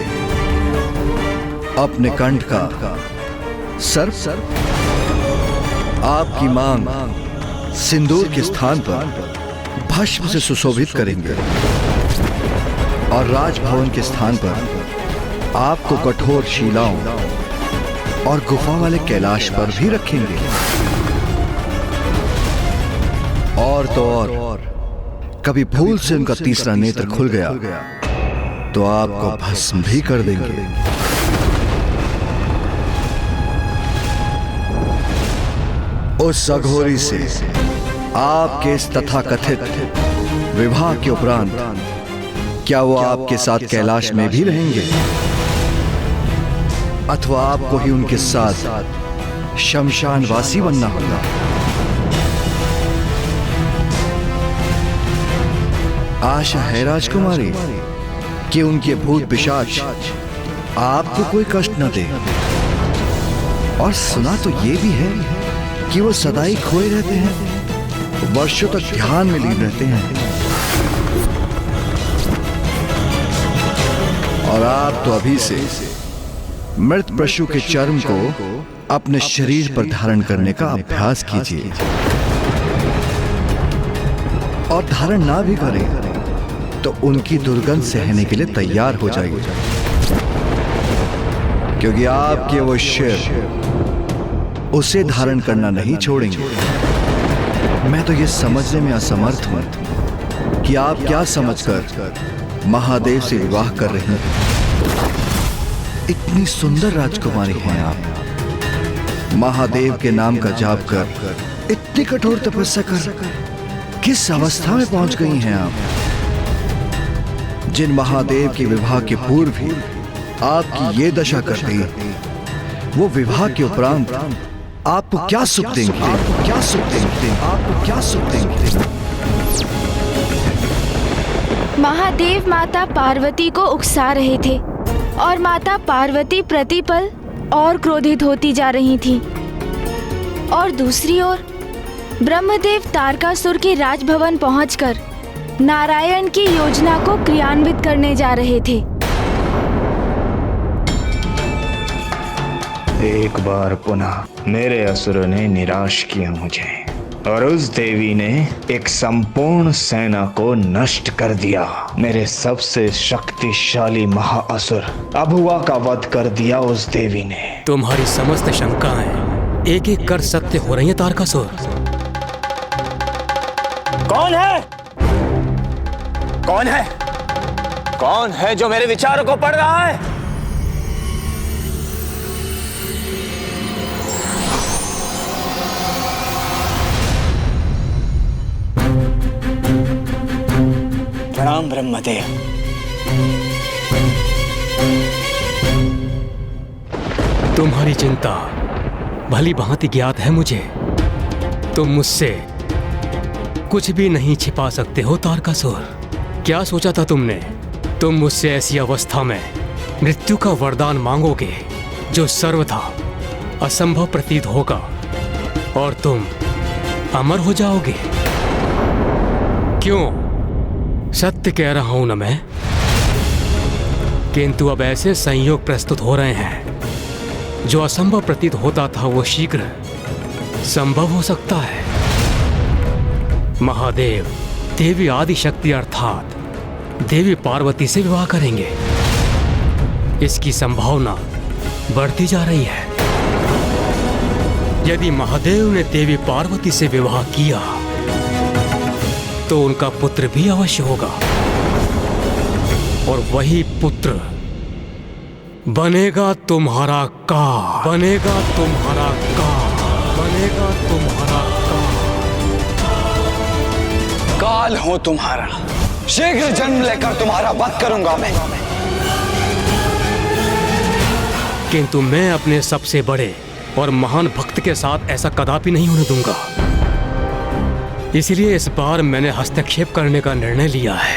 अपने कंठ का सर्प? आपकी मांग सिंदूर के स्थान पर भस्म से सुशोभित करेंगे और राजभवन के स्थान पर आपको कठोर शिलाओं और गुफा वाले कैलाश पर भी रखेंगे। और तो और, कभी भूल से उनका तीसरा नेत्र खुल गया तो आपको भस्म भी कर देंगे। उस अघोरी से आपके इस तथाकथित विवाह के उपरांत क्या वो आपके साथ कैलाश में भी रहेंगे, अथवा आपको ही उनके साथ शमशानवासी बनना होगा? आशा है राजकुमारी कि उनके भूत पिशाच आपको कोई कष्ट न दे। और सुना तो ये भी है कि वो सदाई खोए रहते हैं, वर्षों तक ध्यान में लीन रहते हैं। और आप तो अभी से मृत पशु के चर्म को अपने शरीर पर धारण करने का अभ्यास कीजिए। और धारण ना भी करें तो उनकी दुर्गंध सहने के लिए तैयार हो जाइए, क्योंकि आपके वो शिव उसे धारण करना नहीं छोड़ेंगे। मैं तो ये समझने में असमर्थ हूं कि आप क्या समझकर महादेव से विवाह कर रही हैं। इतनी सुंदर राजकुमारी हैं आप, महादेव के नाम का जाप कर इतनी कठोर तपस्या कर किस अवस्था में पहुंच गई हैं आप? जिन महादेव के विवाह के पूर्व ही आपकी ये दशा कर दी, वो विवाह के उपरांत आपको क्या सुख देंगे? आपको क्या सुख देंगे? आपको क्या सुख देंगे?
महादेव माता पार्वती को उकसा रहे थे और माता पार्वती प्रतिपल और क्रोधित होती जा रही थी। और दूसरी ओर ब्रह्मदेव तारकासुर के राजभवन पहुंचकर नारायण की योजना को क्रियान्वित करने जा रहे थे।
एक बार पुनः मेरे असुरों ने निराश किया मुझे और उस देवी ने एक संपूर्ण सेना को नष्ट कर दिया। मेरे सबसे शक्तिशाली महाअसुर अभुआ का वध कर दिया उस देवी ने।
तुम्हारी समस्त शंकाएं एक एक कर सत्य हो रही हैं तारकासुर।
कौन है? कौन है? कौन है जो मेरे विचारों को पढ़ रहा है? प्रणाम ब्रह्मदेव।
तुम्हारी चिंता भली भांति ज्ञात है मुझे। तुम मुझसे कुछ भी नहीं छिपा सकते हो तारकासुर। क्या सोचा था तुमने? तुम मुझसे ऐसी अवस्था में मृत्यु का वरदान मांगोगे जो सर्वथा असंभव प्रतीत होगा और तुम अमर हो जाओगे। क्यों? सत्य कह रहा हूं ना मैं। किंतु अब ऐसे संयोग प्रस्तुत हो रहे हैं जो असंभव प्रतीत होता था वो शीघ्र संभव हो सकता है। महादेव देवी आदि शक्ति अर्थात देवी पार्वती से विवाह करेंगे। इसकी संभावना बढ़ती जा रही है। यदि महादेव ने देवी पार्वती से विवाह किया तो उनका पुत्र भी अवश्य होगा और वही पुत्र बनेगा तुम्हारा काल। बनेगा तुम्हारा काल। बनेगा तुम्हारा
काल हूं तुम्हारा। शीघ्र जन्म लेकर तुम्हारा वध करूंगा मैं।
किंतु मैं अपने सबसे बड़े और महान भक्त के साथ ऐसा कदापि नहीं होने दूंगा। इसलिए इस बार मैंने हस्तक्षेप करने का निर्णय लिया है।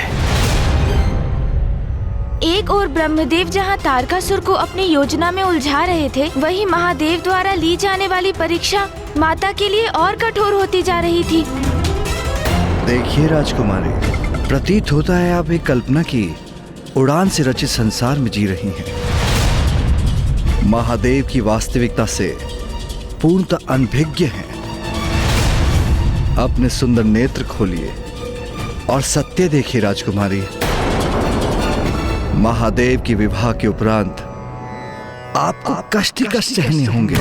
एक और ब्रह्मदेव जहां तारकासुर को अपनी योजना में उलझा रहे थे, वहीं महादेव द्वारा ली जाने वाली परीक्षा माता के लिए और कठोर होती जा रही थी।
देखिए राजकुमारी, प्रतीत होता है आप एक कल्पना की उड़ान से रचित संसार में जी रही हैं। महादेव की वास्तविकता से पूर्णतः अनभिज्ञ हैं। अपने सुंदर नेत्र खोलिए और सत्य देखिए राजकुमारी। महादेव की विवाह के उपरांत आपको कष्ट ही कष्ट सहने होंगे।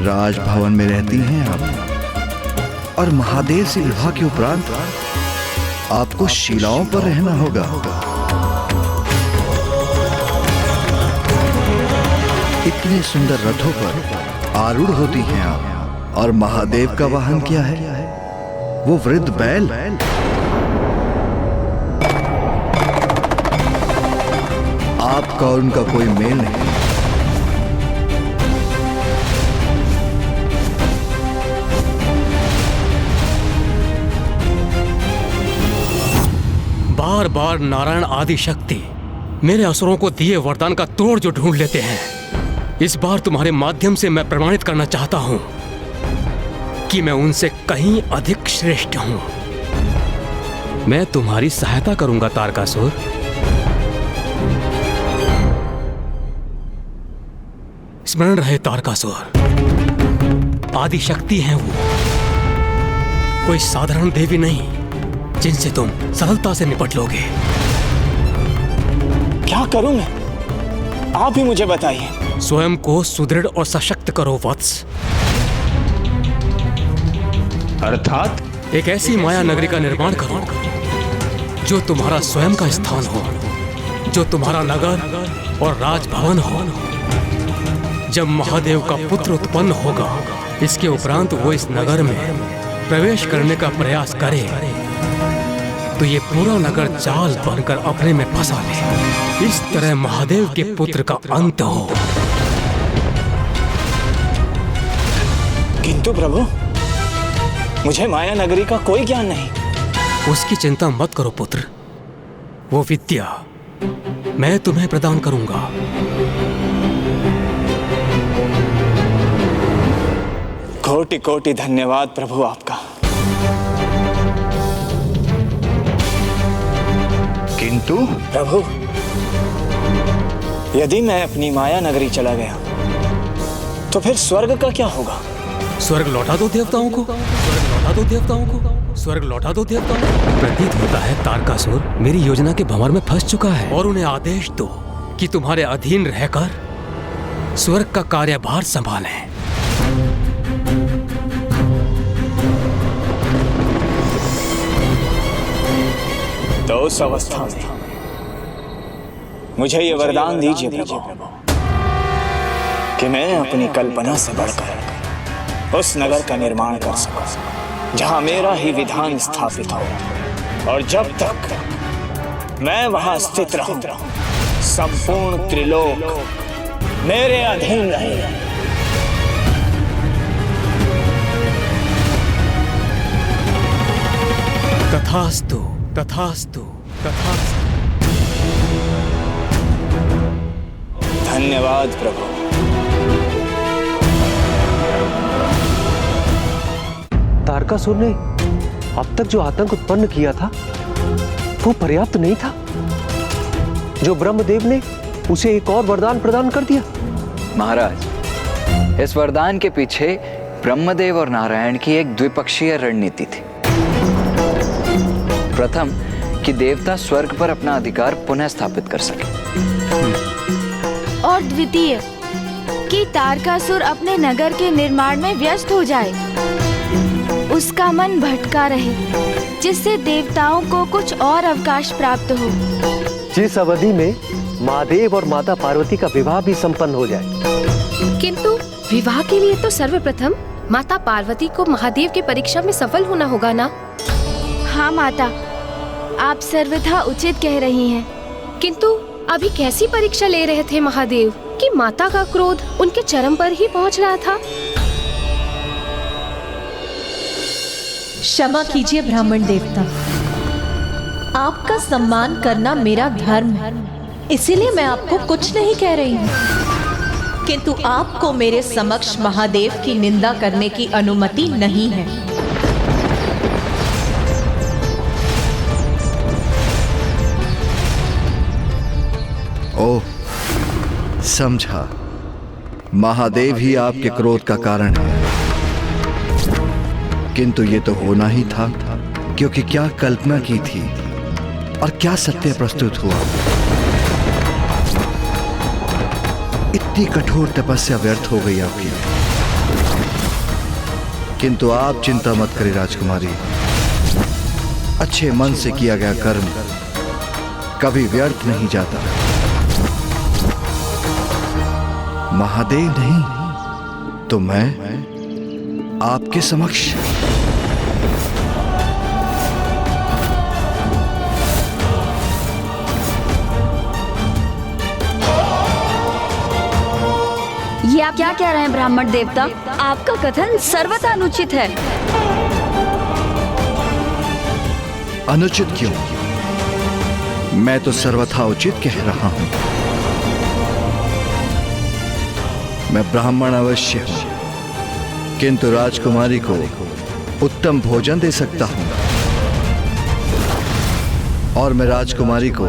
राजभवन में रहती हैं आप और महादेव से विवाह के उपरांत आपको शिलाओं पर रहना होगा। इतने सुंदर रथों पर आरूढ़ होती हैं आप, और महादेव का वाहन क्या है? वो वृद्ध बैल। आपका और उनका कोई मेल नहीं।
बार बार नारायण आदि शक्ति मेरे असुरों को दिए वरदान का तोड़ जो ढूंढ लेते हैं, इस बार तुम्हारे माध्यम से मैं प्रमाणित करना चाहता हूं कि मैं उनसे कहीं अधिक श्रेष्ठ हूं। मैं तुम्हारी सहायता करूंगा तारकासुर। स्मरण रहे तारकासुर, आदि शक्ति हैं वो, कोई साधारण देवी नहीं जिनसे तुम सरलता से निपट लोगे।
क्या करूं मैं, आप ही मुझे बताइए।
स्वयं को सुदृढ़ और सशक्त करो वत्स।
अर्थात
एक ऐसी माया नगरी का निर्माण करो जो तुम्हारा स्वयं का स्थान हो, जो तुम्हारा नगर और राजभवन हो। जब महादेव का पुत्र उत्पन्न होगा, इसके उपरांत वो इस नगर में प्रवेश करने का प्रयास करे तो ये पूरा नगर जाल बनकर अपने में फंसा ले। इस तरह महादेव के पुत्र का अंत हो।
किंतु प्रभु, मुझे माया नगरी का कोई ज्ञान नहीं।
उसकी चिंता मत करो पुत्र, वो विद्या मैं तुम्हें प्रदान करूंगा।
कोटि कोटि धन्यवाद प्रभु आपका।
किंतु
प्रभु, यदि मैं अपनी माया नगरी चला गया तो फिर स्वर्ग का क्या होगा?
स्वर्ग लौटा दो देवताओं को, स्वर्ग लौटा दो देवताओं को, स्वर्ग लौटा दो देवताओं को। प्रतीत होता है तारकासुर मेरी योजना के भंवर में फंस चुका है, और उन्हें आदेश दो कि तुम्हारे अधीन रहकर स्वर्ग का कार्यभार संभालें।
तो उस अवस्था में मुझे ये वरदान दीजिए प्रभु कि मैं अपनी कल्पना से बढ़कर उस नगर का निर्माण कर सकूं जहां मेरा ही विधान स्थापित हो, और जब तक मैं वहां स्थित रहूं संपूर्ण त्रिलोक मेरे अधीन रहे।
तथास्तु, तथास्तु, तथास्तु।
धन्यवाद प्रभु।
तारकासुर ने अब तक जो आतंक उत्पन्न किया था वो पर्याप्त नहीं था। जो ब्रह्मदेव ने उसे एक और वरदान प्रदान कर दिया।
महाराज, इस वरदान के पीछे ब्रह्मदेव और नारायण की एक द्विपक्षीय रणनीति थी। प्रथम कि देवता स्वर्ग पर अपना अधिकार पुनः स्थापित कर सके,
और द्वितीय कि तारकासुर अपने नगर के निर्माण में व्यस्त हो जाए, उसका मन भटका रहे, जिससे देवताओं को कुछ और अवकाश प्राप्त हो,
जिस अवधि में महादेव और माता पार्वती का विवाह भी संपन्न हो जाए।
किंतु विवाह के लिए तो सर्वप्रथम माता पार्वती को महादेव की परीक्षा में सफल होना होगा ना?
हाँ माता, आप सर्वथा उचित कह रही हैं।
किंतु अभी कैसी परीक्षा ले रहे थे महादेव कि माता का क्रोध उनके चरम पर ही पहुंच रहा था?
क्षमा कीजिए ब्राह्मण देवता, आपका सम्मान करना मेरा धर्म है, इसीलिए मैं आपको कुछ नहीं कह रही हूँ। किंतु आपको मेरे समक्ष महादेव की निंदा करने की अनुमति नहीं है।
ओह, समझा। महादेव ही आपके क्रोध का कारण है। किंतु ये तो होना ही था, क्योंकि क्या कल्पना की थी और क्या सत्य प्रस्तुत हुआ। इतनी कठोर तपस्या व्यर्थ हो गई आपकी। किंतु आप चिंता मत करें राजकुमारी, अच्छे मन से किया गया कर्म कभी व्यर्थ नहीं जाता। महादेव नहीं तो मैं आपके समक्ष।
ये आप क्या कह रहे हैं ब्राह्मण देवता? आपका कथन सर्वथा अनुचित है।
अनुचित क्यों? मैं तो सर्वथा उचित कह रहा हूं। मैं ब्राह्मण अवश्य हूं, किंतु राजकुमारी को उत्तम भोजन दे सकता हूं और मैं राजकुमारी को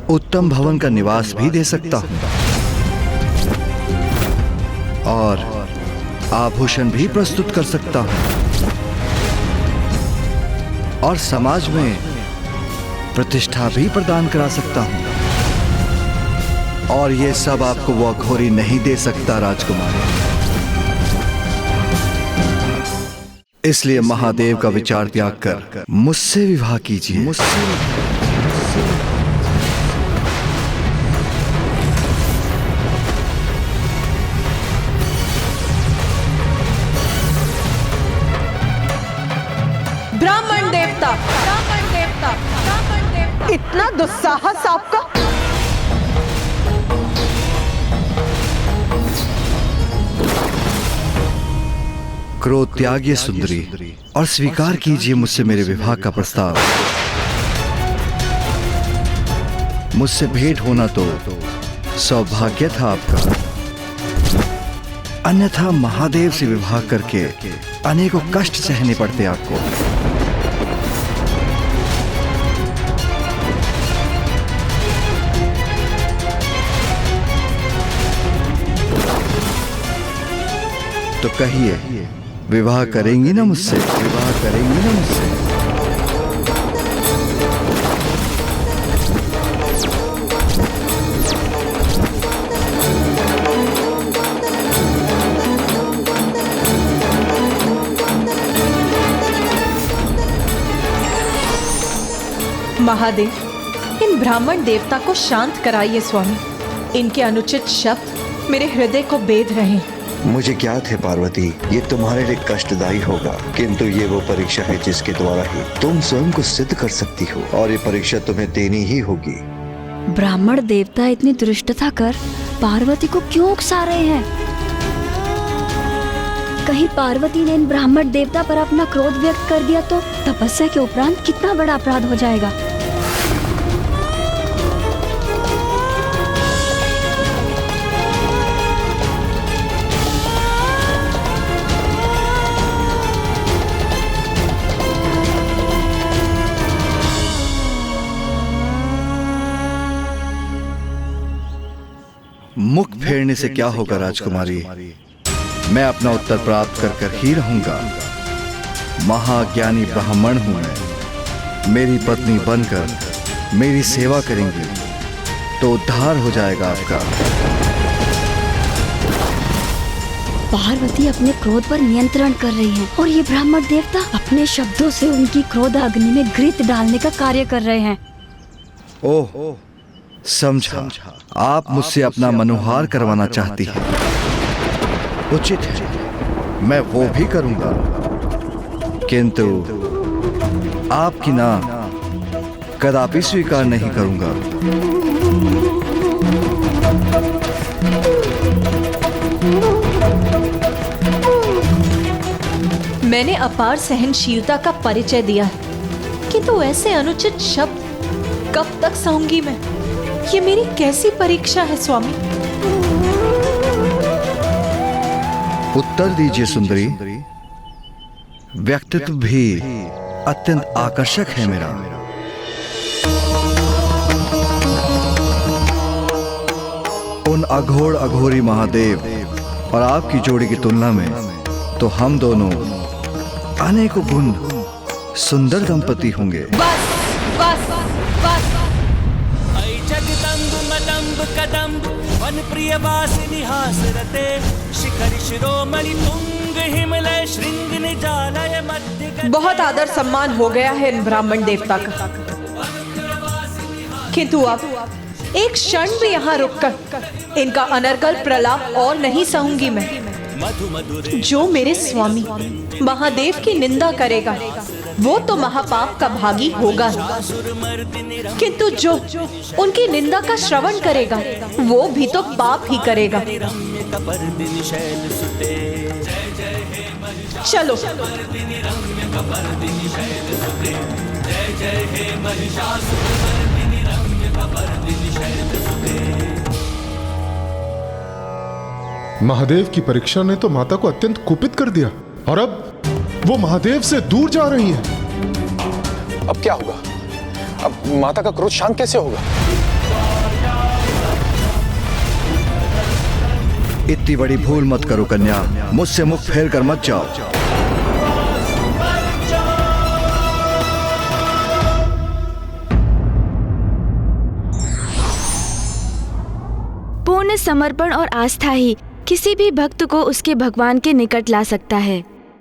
उत्तम भवन का निवास भी दे सकता हूं और आभूषण भी प्रस्तुत कर सकता हूं और समाज में प्रतिष्ठा भी प्रदान करा सकता हूं और ये सब आपको वो अघोरी नहीं दे सकता राजकुमारी। इसलिए महादेव का विचार त्याग कर मुझसे विवाह कीजिए।
ब्राह्मण देवता, ब्राह्मण देवता, ब्राह्मण देवता, इतना दुस्साहस आपका?
क्रोध त्यागिए सुंदरी और स्वीकार कीजिए मुझसे मेरे विवाह का प्रस्ताव। मुझसे भेंट होना तो सौभाग्य था आपका, अन्यथा महादेव से विवाह करके अनेकों कष्ट सहने पड़ते आपको। तो कहिए, विवाह करेंगी ना मुझसे? विवाह करेंगी ना मुझसे?
महादेव, इन ब्राह्मण देवता को शांत कराइए स्वामी। इनके अनुचित शब्द मेरे हृदय को बेध रहे हैं।
मुझे ज्ञात है पार्वती, ये तुम्हारे लिए कष्टदायी होगा, किंतु ये वो परीक्षा है जिसके द्वारा ही तुम स्वयं को सिद्ध कर सकती हो और ये परीक्षा तुम्हें देनी ही होगी।
ब्राह्मण देवता इतनी दुष्टता कर पार्वती को क्यों उकसा रहे हैं? कहीं पार्वती ने इन ब्राह्मण देवता पर अपना क्रोध व्यक्त कर दिया तो तपस्या के उपरांत कितना बड़ा अपराध हो जाएगा।
मुख फेरने से क्या होगा राजकुमारी, मैं अपना उत्तर प्राप्त कर कर ही रहूंगा। महाज्ञानी ब्राह्मण हूं मैं, मेरी पत्नी बनकर मेरी सेवा करेंगी तो उद्धार हो जाएगा आपका।
पार्वती अपने क्रोध पर नियंत्रण कर रही हैं और ये ब्राह्मण देवता अपने शब्दों से उनकी क्रोध अग्नि में घृत डालने का कार्य कर रहे हैं।
ओह, समझा, आप मुझसे अपना मनोहार करवाना चाहती हैं। उचित है, मैं वो भी करूंगा, किंतु आपकी ना कदापि स्वीकार नहीं करूंगा।
मैंने अपार सहनशीलता का परिचय दिया है, किंतु ऐसे अनुचित शब्द कब तक सहूंगी मैं? ये मेरी कैसी परीक्षा है स्वामी?
उत्तर दीजिए सुंदरी। व्यक्तित्व भी अत्यंत आकर्षक है मेरा। उन अघोर अघोरी महादेव और आपकी जोड़ी की तुलना में तो हम दोनों अनेकों गुण सुंदर दंपति होंगे।
बस बस बस।
जगदम्ब मदम्ब कदम्ब वन प्रिय वासिनी हासरते शिखर शिरोमणि तुंग हिमलय श्रृंग निजालय मध्य।
बहुत आदर सम्मान हो गया है इन ब्राह्मण देवता का, किंतु अब एक क्षण भी यहाँ रुककर इनका अनर्गल प्रलाप और नहीं सहूंगी मैं। जो मेरे स्वामी महादेव की निंदा करेगा वो तो महापाप का भागी होगा, किंतु जो उनकी निंदा का श्रवण करेगा वो भी तो पाप ही करेगा। चलो
महादेव की परीक्षा ने तो माता को अत्यंत कुपित कर दिया और अब वो महादेव से दूर जा रही हैं।
अब क्या होगा? अब माता का क्रोध शांत कैसे होगा?
इतनी बड़ी भूल मत करो कन्या, मुझसे मुख फेर कर मत जाओ।
पूर्ण समर्पण और आस्था ही किसी भी भक्त को उसके भगवान के निकट ला सकता है।